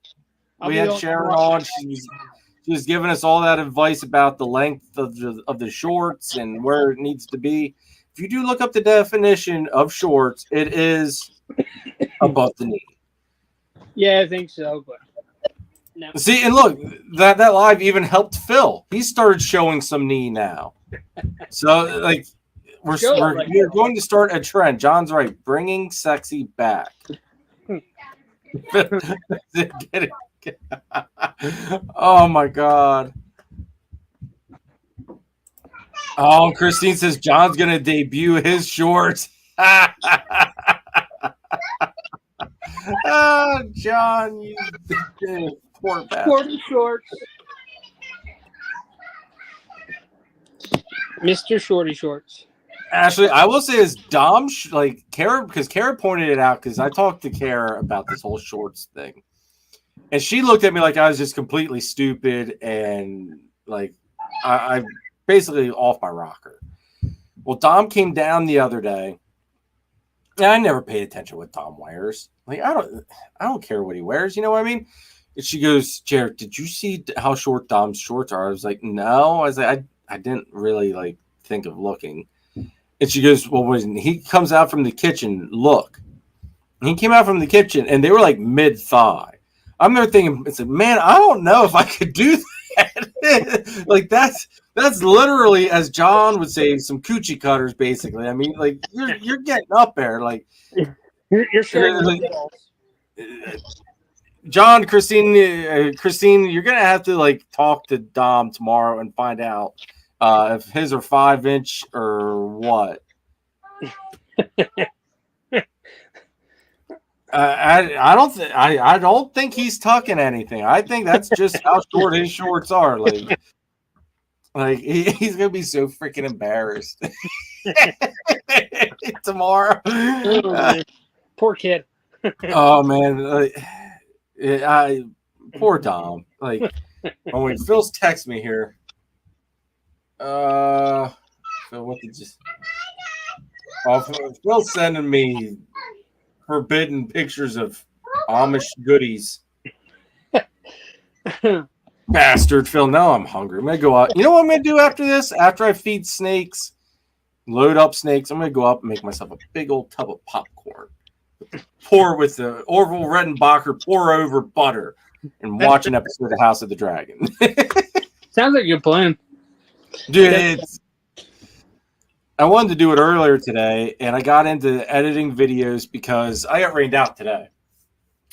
We had Sharon on. She was giving us all that advice about the length of the shorts and where it needs to be. If you do look up the definition of shorts, it is above the knee. Yeah, I think so. But no. See, and look, that live even helped Phil. He started showing some knee now. So, like, we're going to start a trend. John's right. Bringing sexy back. Oh, my God. Oh, Christine says John's going to debut his shorts. Oh, John, you poor bastard. Shorty shorts. Mr. Shorty Shorts. Actually, I will say is Dom, like Kara, because Kara pointed it out, because I talked to Kara about this whole shorts thing. And she looked at me like I was just completely stupid and like I basically off my rocker. Well, Dom came down the other day. And I never paid attention what Dom wears. Like I don't care what he wears. You know what I mean? And she goes, Jared, did you see how short Dom's shorts are? I was like, no. I was like, I didn't really like think of looking. And she goes, well, he comes out from the kitchen. Look, and he came out from the kitchen, and they were like mid thigh. I'm there thinking, it's like, man, I don't know if I could do that. Like that's literally, as John would say, some coochie cutters, basically. I mean, like you're getting up there, like you're showing like, John, Christine, you're gonna have to like talk to Dom tomorrow and find out if his are 5-inch or what. I don't think he's tucking anything. I think that's just how short his shorts are. Like he's gonna be so freaking embarrassed tomorrow. Poor kid. Oh man, poor Dom. Like when Phil's text me here. Phil, what did you? Oh, Phil's sending me forbidden pictures of Amish goodies. Bastard, Phil. Now I'm hungry. I'm going to go out. You know what I'm going to do after this? After I feed snakes, load up snakes, I'm going to go up and make myself a big old tub of popcorn. Pour with the Orville Redenbacher, pour over butter, and watch an episode of House of the Dragon. Sounds like a good plan. Dude, I wanted to do it earlier today, and I got into editing videos because I got rained out today,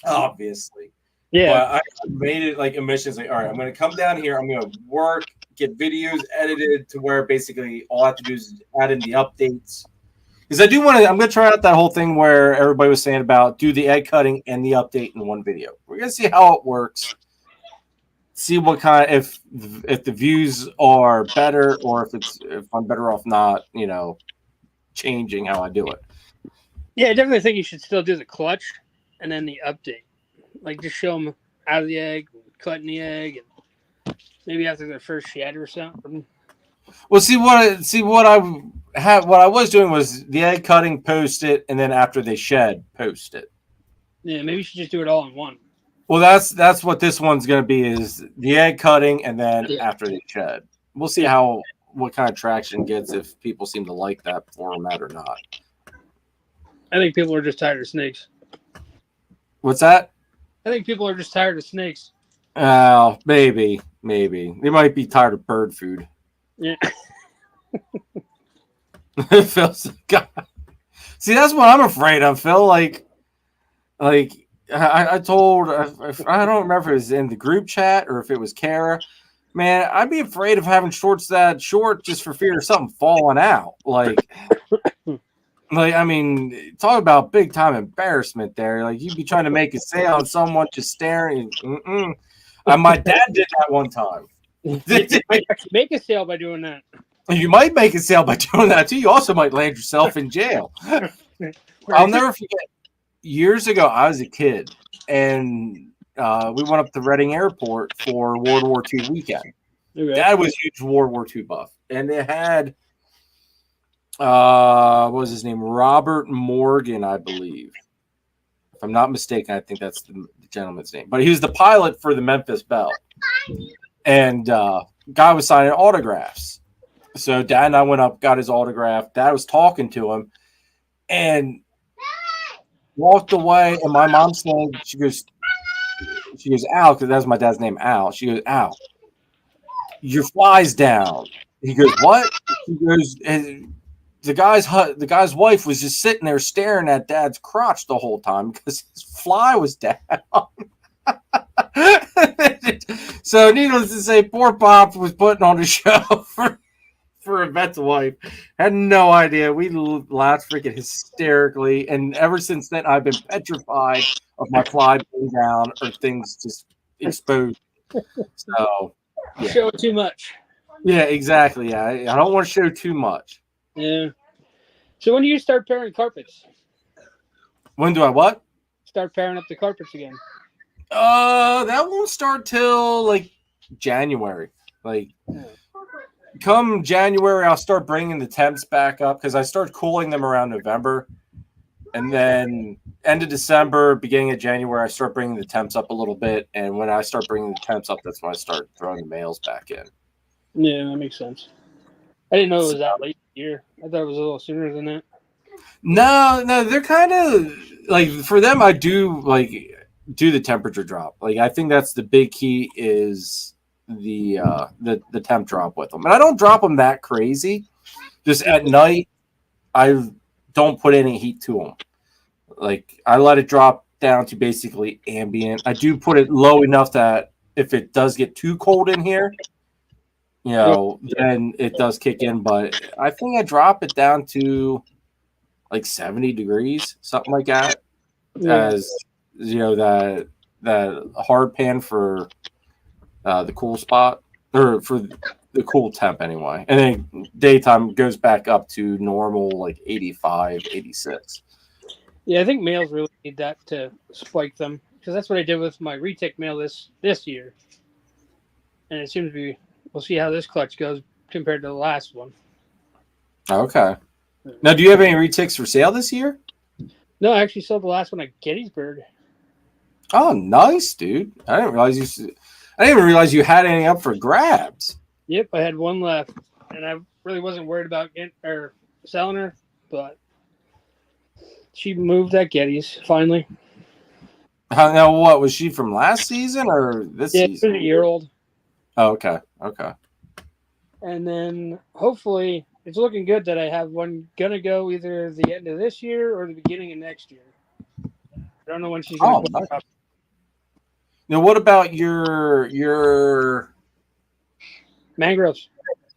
obviously. Yeah. But I made it like a mission. Like, all right, I'm going to come down here. I'm going to work, get videos edited to where basically all I have to do is add in the updates. Because I do want to, I'm going to try out that whole thing where everybody was saying about do the egg cutting and the update in one video. We're going to see how it works. See what kind of, if the views are better or if I'm better off not, changing how I do it. Yeah, I definitely think you should still do the clutch and then the update. Like just show them out of the egg, cutting the egg, and maybe after their first shed or something. Well, what I was doing was the egg cutting, post it, and then after they shed, post it. Yeah, maybe you should just do it all in one. Well, that's what this one's going to be, is the egg cutting and then after they shed. We'll see what kind of traction gets, if people seem to like that format or not. I think people are just tired of snakes. What's that? I think people are just tired of snakes. Oh, maybe. They might be tired of bird food. Yeah. Phil's God. See, that's what I'm afraid of, Phil. Like I told, I don't remember if it was in the group chat or if it was Kara, Man, I'd be afraid of having shorts that short just for fear of something falling out. I mean, talk about big time embarrassment there. Like you'd be trying to make a sale and someone just staring. My dad did that one time. Make a sale by doing that. You might make a sale by doing that too. You also might land yourself in jail. I'll never forget. Years ago, I was a kid, and we went up to Reading Airport for World War II weekend. Okay. Dad was a huge World War II buff, and they had what was his name? Robert Morgan, I believe. If I'm not mistaken, I think that's the gentleman's name. But he was the pilot for the Memphis Belle, and guy was signing autographs. So Dad and I went up, got his autograph. Dad was talking to him, and walked away. And my mom said, she goes, Al, because that's my dad's name, Al. She goes, Al, your fly's down. He goes, what? He goes, the guy's wife was just sitting there staring at Dad's crotch the whole time because his fly was down. So needless to say, poor Pop was putting on a show for a vet's wife. Had no idea. We laughed freaking hysterically, and ever since then, I've been petrified of my fly being down or things just exposed. So, yeah. Show it too much. Yeah, exactly. Yeah, I don't want to show too much. Yeah. So when do you start pairing carpets? When do I what? Start pairing up the carpets again. That won't start till like January. Come January, I'll start bringing the temps back up because I start cooling them around November. And then end of December, beginning of January, I start bringing the temps up a little bit. And when I start bringing the temps up, that's when I start throwing the males back in. Yeah, that makes sense. I didn't know it was that late in the year. I thought it was a little sooner than that. No, they're kind of like, for them, I do the temperature drop. Like, I think that's the big key is the temp drop with them. And I don't drop them that crazy. Just at night, I don't put any heat to them. Like, I let it drop down to basically ambient. I do put it low enough that if it does get too cold in here, then it does kick in. But I think I drop it down to like 70 degrees, something like that. Yeah. As that hard pan for the cool spot, or for the cool temp anyway. And then daytime goes back up to normal, like 85, 86. Yeah, I think males really need that to spike them, because that's what I did with my retic male this year. And it seems to be, we'll see how this clutch goes compared to the last one. Okay. Now, do you have any retics for sale this year? No, I actually sold the last one at Gettysburg. Oh, nice, dude. I didn't even realize you had any up for grabs. Yep, I had one left, and I really wasn't worried about selling her, but she moved at Getty's finally. Now, what was she from last season or this season? She's a year old. Oh, okay. And then hopefully it's looking good that I have one gonna go either the end of this year or the beginning of next year. I don't know when she's gonna go up. Now, what about your mangroves?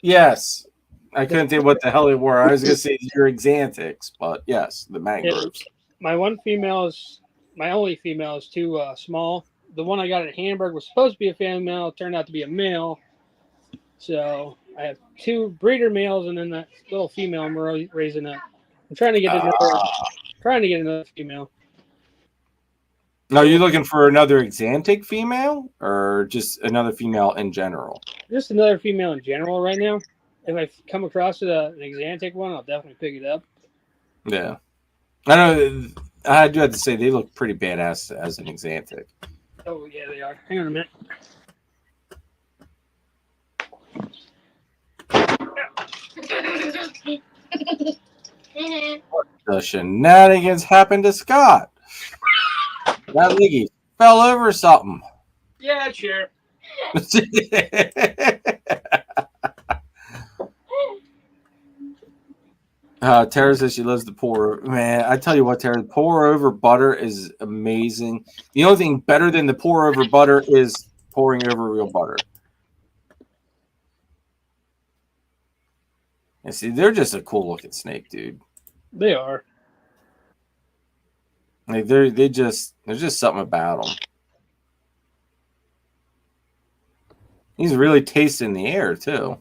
Yes, I couldn't think what the hell they were. I was gonna say your Exantics, but yes, the mangroves. My only female is too small. The one I got at Hamburg was supposed to be a female, turned out to be a male. So I have two breeder males and then that little female I'm raising up. I'm trying to get another female. Now, are you looking for another Exantic female or just another female in general? Just another female in general right now. If I come across an Exantic one, I'll definitely pick it up. Yeah. I know. I do have to say they look pretty badass as an Exantic. Oh, yeah, they are. Hang on a minute. What the shenanigans happened to Scott? That Liggy fell over something. Yeah, sure. Tara says she loves the pour. Man, I tell you what, Tara, pour over butter is amazing. The only thing better than the pour over butter is pouring over real butter. And see, they're just a cool looking snake, dude. They are. Like there's just something about them. He's really tasting the air too.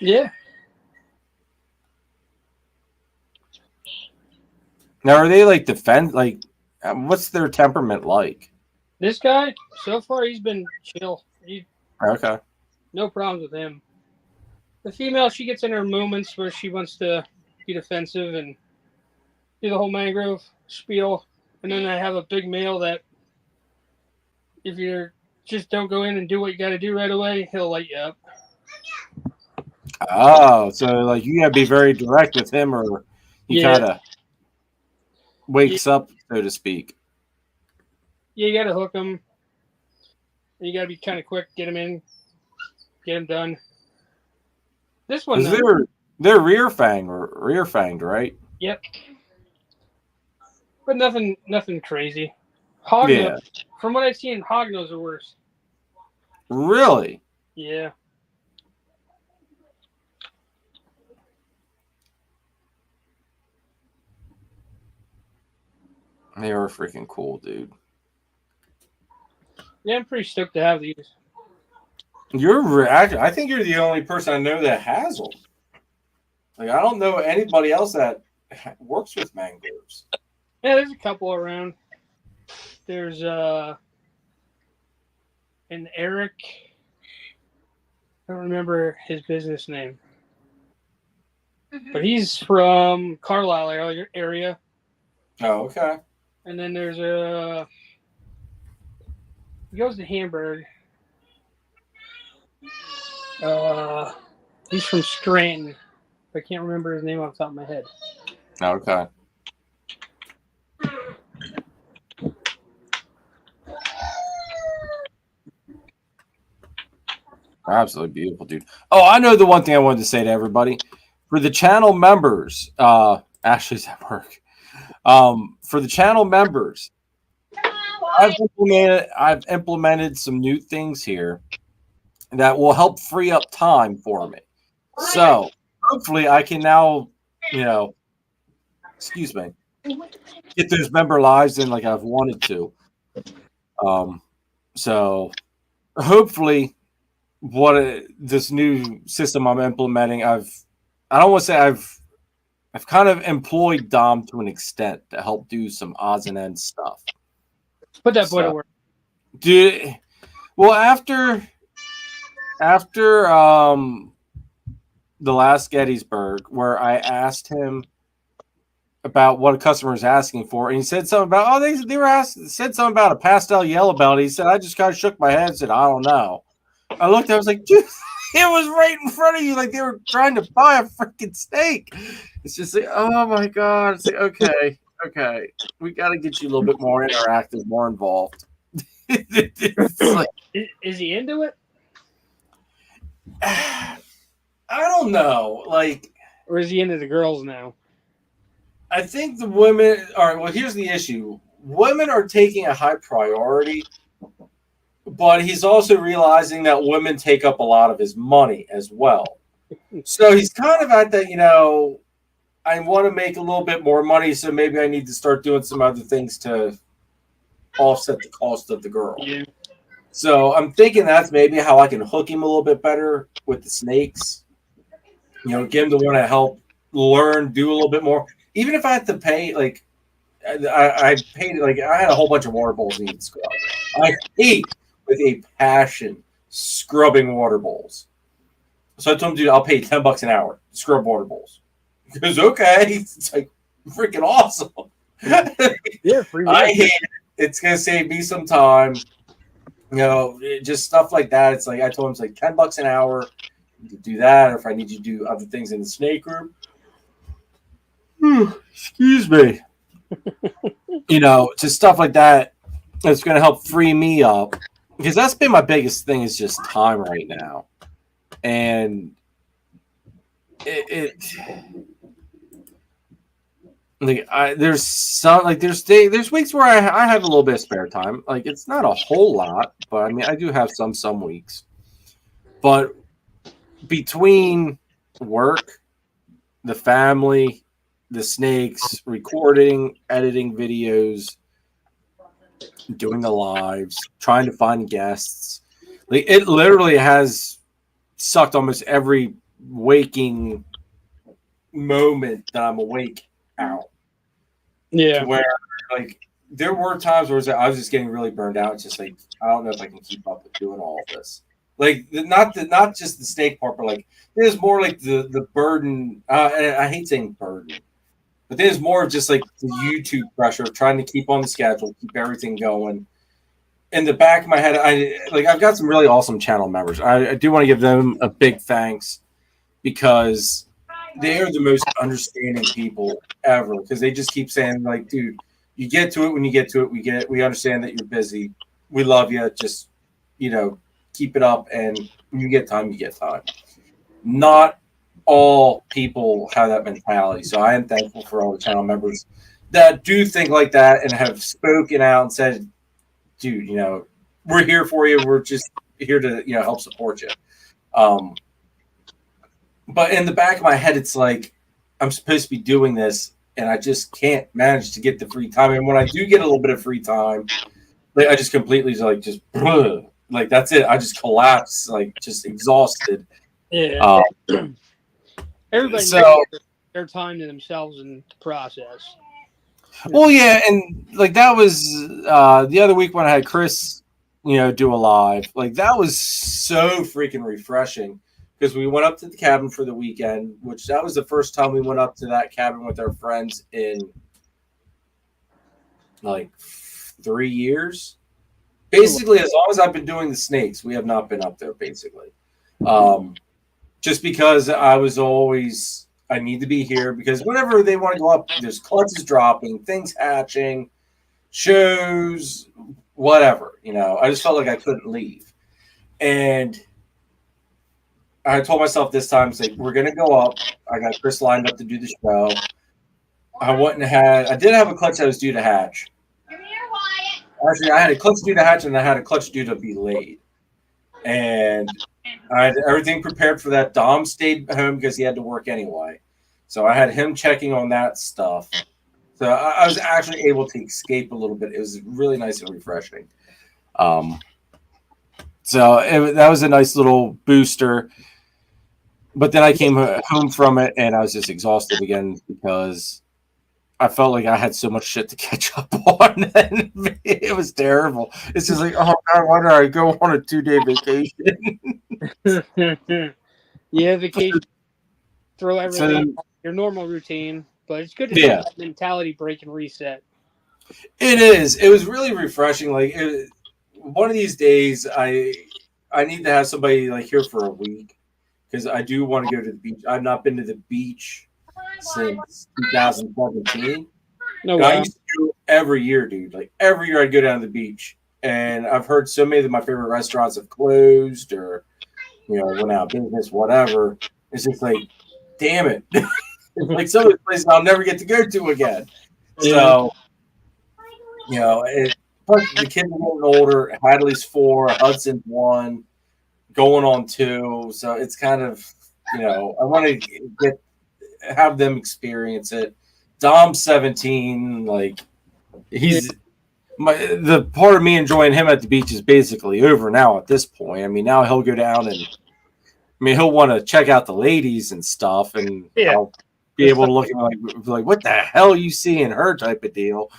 Yeah. Now, are they like what's their temperament like? This guy, so far, he's been chill. Okay. No problems with him. The female, she gets in her moments where she wants to be defensive and do the whole mangrove spiel. And then I have a big male that if you just don't go in and do what you got to do right away, he'll light you up. Oh, so like you gotta be very direct with him, or he kind of wakes up, so to speak. Yeah, you got to hook him. You got to be kind of quick, get him in, get him done. This one, they're rear fanged, right? Yep. But nothing crazy. Hognose, from what I've seen, hognose are worse. Really? Yeah. They are freaking cool, dude. Yeah, I'm pretty stoked to have these. I think you're the only person I know that has them. Like, I don't know anybody else that works with mangroves. Yeah, there's a couple around. There's an Eric. I don't remember his business name, but he's from Carlisle area. Oh, okay. And then there's he goes to Hamburg. He's from Scranton. I can't remember his name off the top of my head. Okay. Absolutely beautiful, dude. Oh, I know the one thing I wanted to say to everybody. For the channel members, Ashley's at work. For the channel members, I've implemented some new things here that will help free up time for me. So hopefully I can now, excuse me, get those member lives in like I've wanted to. So hopefully this new system I'm implementing, I don't want to say I've kind of employed Dom to an extent to help do some odds and ends stuff. Put that boy to work. Dude, well, after the last Gettysburg, where I asked him about what a customer is asking for, and he said something about said something about a pastel yellow belt. He said, I just kind of shook my head and said, I don't know. I looked, I was like, dude, it was right in front of you, like they were trying to buy a freaking steak. It's just like, oh my god. It's like, okay, we got to get you a little bit more interactive, more involved. Like, is he into it? I don't know, or is he into the girls now? I think the women are. Well, here's the issue: women are taking a high priority, but he's also realizing that women take up a lot of his money as well. So he's kind of at that, I want to make a little bit more money, so maybe I need to start doing some other things to offset the cost of the girl. Yeah. So I'm thinking that's maybe how I can hook him a little bit better with the snakes. Get him to want to help learn, do a little bit more. Even if I have to pay, I paid, I had a whole bunch of water bowls needed scrubbed. I hate with a passion scrubbing water bowls. So I told him, dude, I'll pay $10 an hour to scrub water bowls. He goes, okay. It's like freaking awesome. Yeah, free I hate it. It's going to save me some time. Just stuff like that. It's like I told him it's like $10 an hour to do that, or if I need you to do other things in the snake room. Excuse me. Just stuff like that. It's going to help free me up, because that's been my biggest thing, is just time right now. And there's weeks where I have a little bit of spare time. Like, it's not a whole lot, but I mean, I do have some weeks. But between work the family, the snakes, recording, editing videos, doing the lives, trying to find guests. Like, it literally has sucked almost every waking moment that I'm awake out. Yeah. To where, like, there were times where I was just getting really burned out. It's just like, I don't know if I can keep up with doing all of this. Like, not just the snake part, but like, there's more like the burden. I hate saying burden, but there's more of just like the YouTube pressure of trying to keep on the schedule, keep everything going. In the back of my head, I've got some really awesome channel members. I do want to give them a big thanks because they are the most understanding people ever. Because they just keep saying, like, dude, you get to it when you get to it. We understand that you're busy. We love you. Just, keep it up. And when you get time, you get time. Not all people have that mentality. So I am thankful for all the channel members that do think like that and have spoken out and said, dude, we're here for you. We're just here to, help support you. But in the back of my head, it's like, I'm supposed to be doing this and I just can't manage to get the free time. And when I do get a little bit of free time, like, I just completely like, that's it. I just collapse, like, just exhausted. Yeah. Everybody so needs their time to themselves in the process. Well, yeah, and like that was the other week when I had Chris, do a live. Like, that was so freaking refreshing because we went up to the cabin for the weekend, which that was the first time we went up to that cabin with our friends in like 3 years. Basically, as long as I've been doing the snakes, we have not been up there, basically. Just because I need to be here because whenever they want to go up, there's clutches dropping, things hatching, shows, whatever. I just felt like I couldn't leave. And I told myself this time, it's like, we're going to go up. I got Chris lined up to do the show. I did have a clutch that was due to hatch. Actually, I had a clutch due to hatch and I had a clutch due to be laid. And I had everything prepared for that. Dom stayed home because he had to work anyway. So I had him checking on that stuff. So I was actually able to escape a little bit. It was really nice and refreshing. That was a nice little booster. But then I came home from it and I was just exhausted again because I felt like I had so much shit to catch up on. And it was terrible. It's just like, oh, God, why did I go on a 2-day vacation? Yeah, vacation. Throw everything your normal routine, but it's good to have that mentality break and reset. It is. It was really refreshing. Like, one of these days, I need to have somebody like here for a week because I do want to go to the beach. I've not been to the beach since 2017. No, I used to go every year, dude. Like, every year I'd go down to the beach, and I've heard so many of my favorite restaurants have closed or went out of business, whatever. It's just like, damn it. Like, some of the places I'll never get to go to again. So, plus the kids are getting older. Hadley's 4, Hudson's 1, going on 2. So it's kind of, I want to have them experience it. Dom's 17. Like, the part of me enjoying him at the beach is basically over now at this point. I mean, now he'll go down and he'll want to check out the ladies and stuff, and I'll be able to look at him like, what the hell are you seeing her type of deal.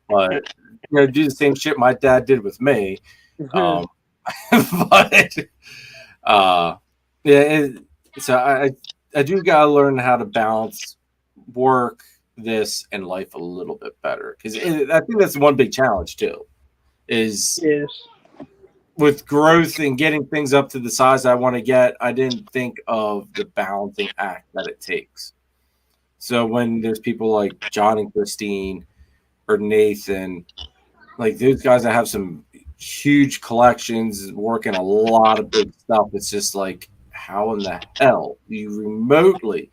But, do the same shit my dad did with me. So I do got to learn how to balance work, this, and life a little bit better. Because I think that's one big challenge, too, is with growth and getting things up to the size I want to get, I didn't think of the balancing act that it takes. So when there's people like John and Christine or Nathan, like those guys that have some huge collections, working a lot of big stuff, it's just like, how in the hell do you remotely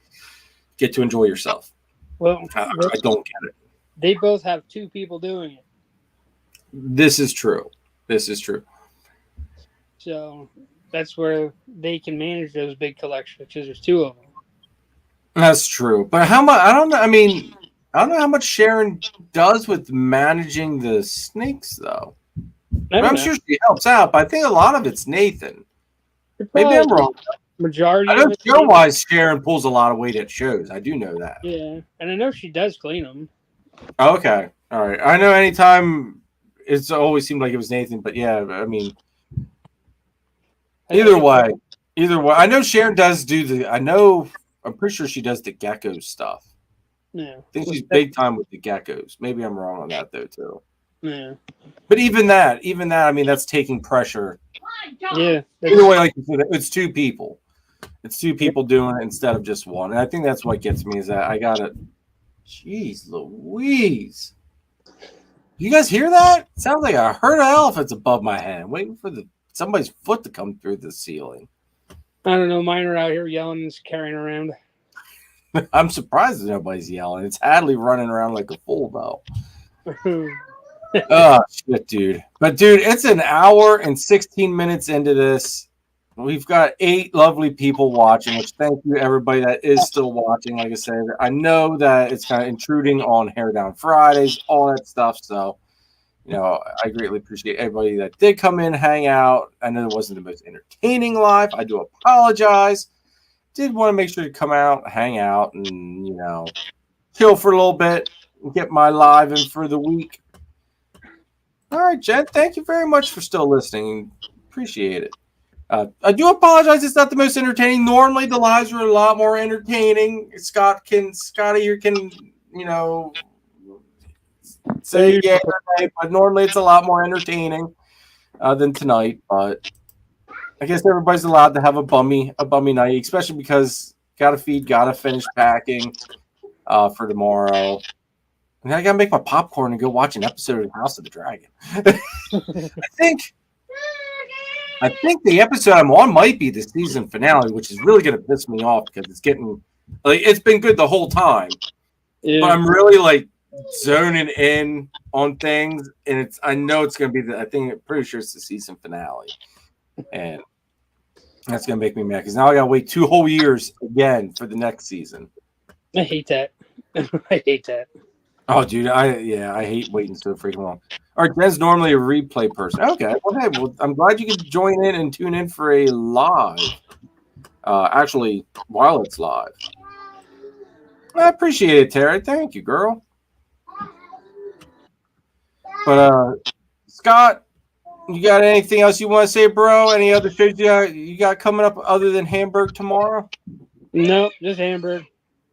get to enjoy yourself? Well, I don't get it. They both have 2 people doing it. This is true. So that's where they can manage those big collections because there's 2 of them. That's true. But how much? I don't know. I mean, I don't know how much Sharon does with managing the snakes, though. I'm sure she helps out, but I think a lot of it's Nathan. Maybe I'm wrong. Majority I know of it. show-wise, Sharon pulls a lot of weight at shows. I do know that. Yeah, and I know she does clean them. Okay. All right. I know anytime it's always seemed like it was Nathan, but yeah, I mean, either way. I know Sharon does do I'm pretty sure she does the gecko stuff. Yeah. I think she's big time with the geckos. Maybe I'm wrong on that though too. Yeah. But even that, I mean, that's taking pressure. Yeah. Either way, like you said, it's two people. It's two people doing it instead of just one. And I think that's what gets me is that I got it. Jeez Louise. You guys hear that? It sounds like a herd of elephants above my head, waiting for somebody's foot to come through the ceiling. I don't know. Mine are out here yelling and carrying around. I'm surprised that nobody's yelling. It's Hadley running around like a fool, though. Oh, shit, dude. But, dude, it's an hour and 16 minutes into this. We've got 8 lovely people watching, which thank you, everybody that is still watching. Like I said, I know that it's kind of intruding on Hair Down Fridays, all that stuff. So, you know, I greatly appreciate everybody that did come in, hang out. I know it wasn't the most entertaining live. I do apologize. Did want to make sure to come out, hang out, and, you know, chill for a little bit and get my live in for the week. All right, Jen, thank you very much for still listening. Appreciate it. I do apologize. It's not the most entertaining. Normally, the lives are a lot more entertaining. Scotty, you can, you know, say yeah, but normally it's a lot more entertaining than tonight. But I guess everybody's allowed to have a bummy night, especially because gotta finish packing for tomorrow. And I gotta make my popcorn and go watch an episode of House of the Dragon. I think the episode I'm on might be the season finale, which is really going to piss me off because it's getting like it's been good the whole time, but I'm really like zoning in on things, and I know it's going to be I'm pretty sure it's the season finale, and that's going to make me mad because now I got to wait 2 whole years again for the next season. I hate that. I hate that. Oh, dude, I hate waiting so freaking long. All right, Jen's normally a replay person. Okay, well, I'm glad you could join in and tune in for a live. Actually, while it's live. I appreciate it, Terry. Thank you, girl. But, Scott, you got anything else you want to say, bro? Any other shows you got coming up other than Hamburg tomorrow? Nope, just Hamburg.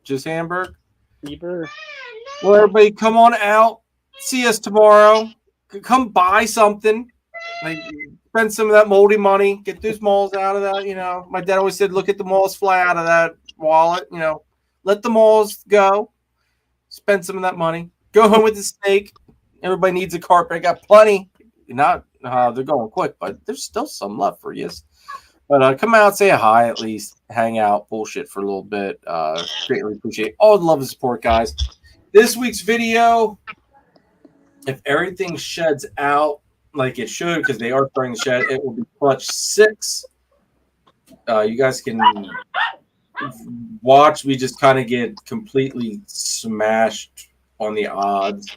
Just Hamburg? Deeper. Well, everybody, come on out. See us tomorrow. Come buy something. Like, spend some of that moldy money. Get those malls out of that. You know, my dad always said, look at the malls fly out of that wallet. You know, let the malls go. Spend some of that money. Go home with the steak. Everybody needs a carpet. I got plenty. Not they're going quick, but there's still some left for you. But come out, say hi at least. Hang out, bullshit for a little bit. Greatly appreciate all the love and support, guys. This week's video, if everything sheds out like it should, because they are starting to shed, it will be clutch 6. You guys can watch me just kind of get completely smashed on the odds.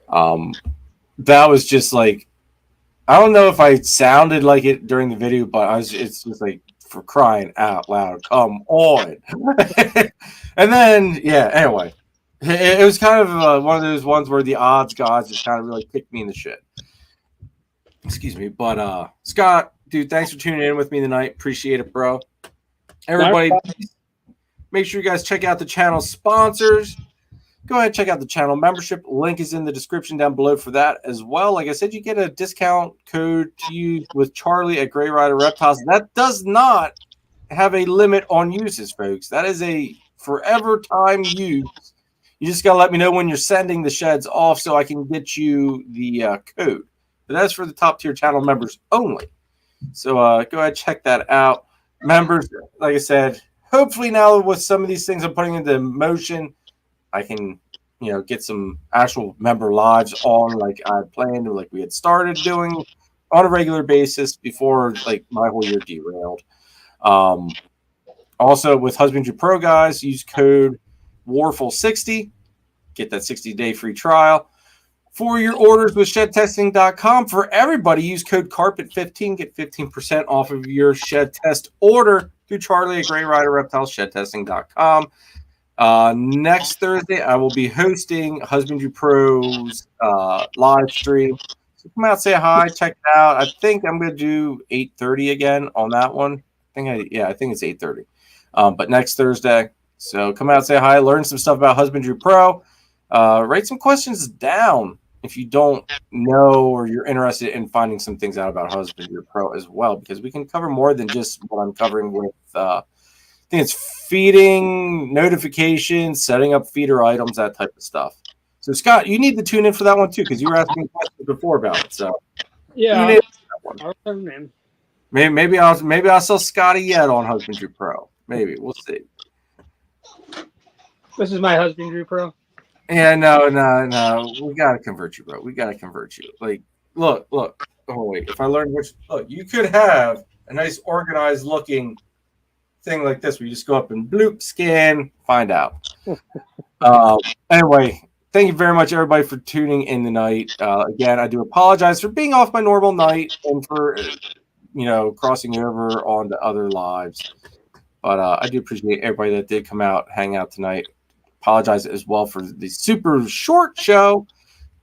That was just like, I don't know if I sounded like it during the video, but it's just like, for crying out loud, come on. And then, yeah, anyway. It was kind of one of those ones where the odds gods just kind of really kicked me in the shit. Excuse me. But, Scott, dude, thanks for tuning in with me tonight. Appreciate it, bro. Everybody, make sure you guys check out the channel sponsors. Go ahead and check out the channel membership. Link is in the description down below for that as well. Like I said, you get a discount code to use with Charlie at Gray Rider Reptiles. That does not have a limit on uses, folks. That is a forever time use. You just got to let me know when you're sending the sheds off so I can get you the code. But that's for the top tier channel members only. So go ahead, check that out. Members, like I said, hopefully now with some of these things I'm putting into motion, I can, you know, get some actual member lives on like I had planned, like we had started doing on a regular basis before like my whole year derailed. Also, with Husbandry Pro, guys, use code Warfel60. Get that 60-day free trial. For your orders with shedtesting.com, for everybody, use code CARPET15. Get 15% off of your shed test order through Charlie at Gray Rider Reptiles, shedtesting.com. Next Thursday, I will be hosting Husbandry Pro's live stream. So come out, say hi, check it out. I think I'm going to do 8:30 again on that one. I think it's 8:30. But next Thursday. So come out, say hi, learn some stuff about Husbandry Pro. Write some questions down if you don't know or you're interested in finding some things out about Husbandry Pro as well, because we can cover more than just what I'm covering with I think it's feeding, notifications, setting up feeder items, that type of stuff. So Scott, you need to tune in for that one too, because you were asking questions before about it. So Yeah, tune in for that one. Maybe I'll sell Scotty yet on Husbandry Pro. Maybe we'll see. This is my Husbandry Pro. Yeah, no. We gotta convert you, bro. We gotta convert you. Like, look. Oh wait, if I learn you could have a nice organized looking thing like this where you just go up and bloop, scan, find out. Anyway, thank you very much, everybody, for tuning in tonight. Again, I do apologize for being off my normal night and for crossing over onto other lives. But I do appreciate everybody that did come out, hang out tonight. Apologize as well for the super short show.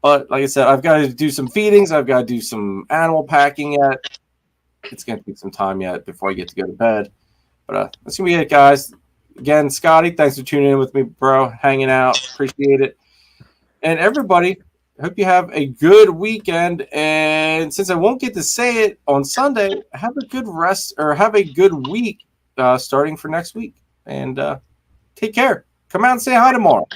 But like I said, I've got to do some feedings. I've got to do some animal packing yet. It's going to take some time yet before I get to go to bed. But that's going to be it, guys. Again, Scotty, thanks for tuning in with me, bro. Hanging out. Appreciate it. And everybody, hope you have a good weekend. And since I won't get to say it on Sunday, have a good rest or have a good week starting for next week. And take care. Come out and say hi tomorrow.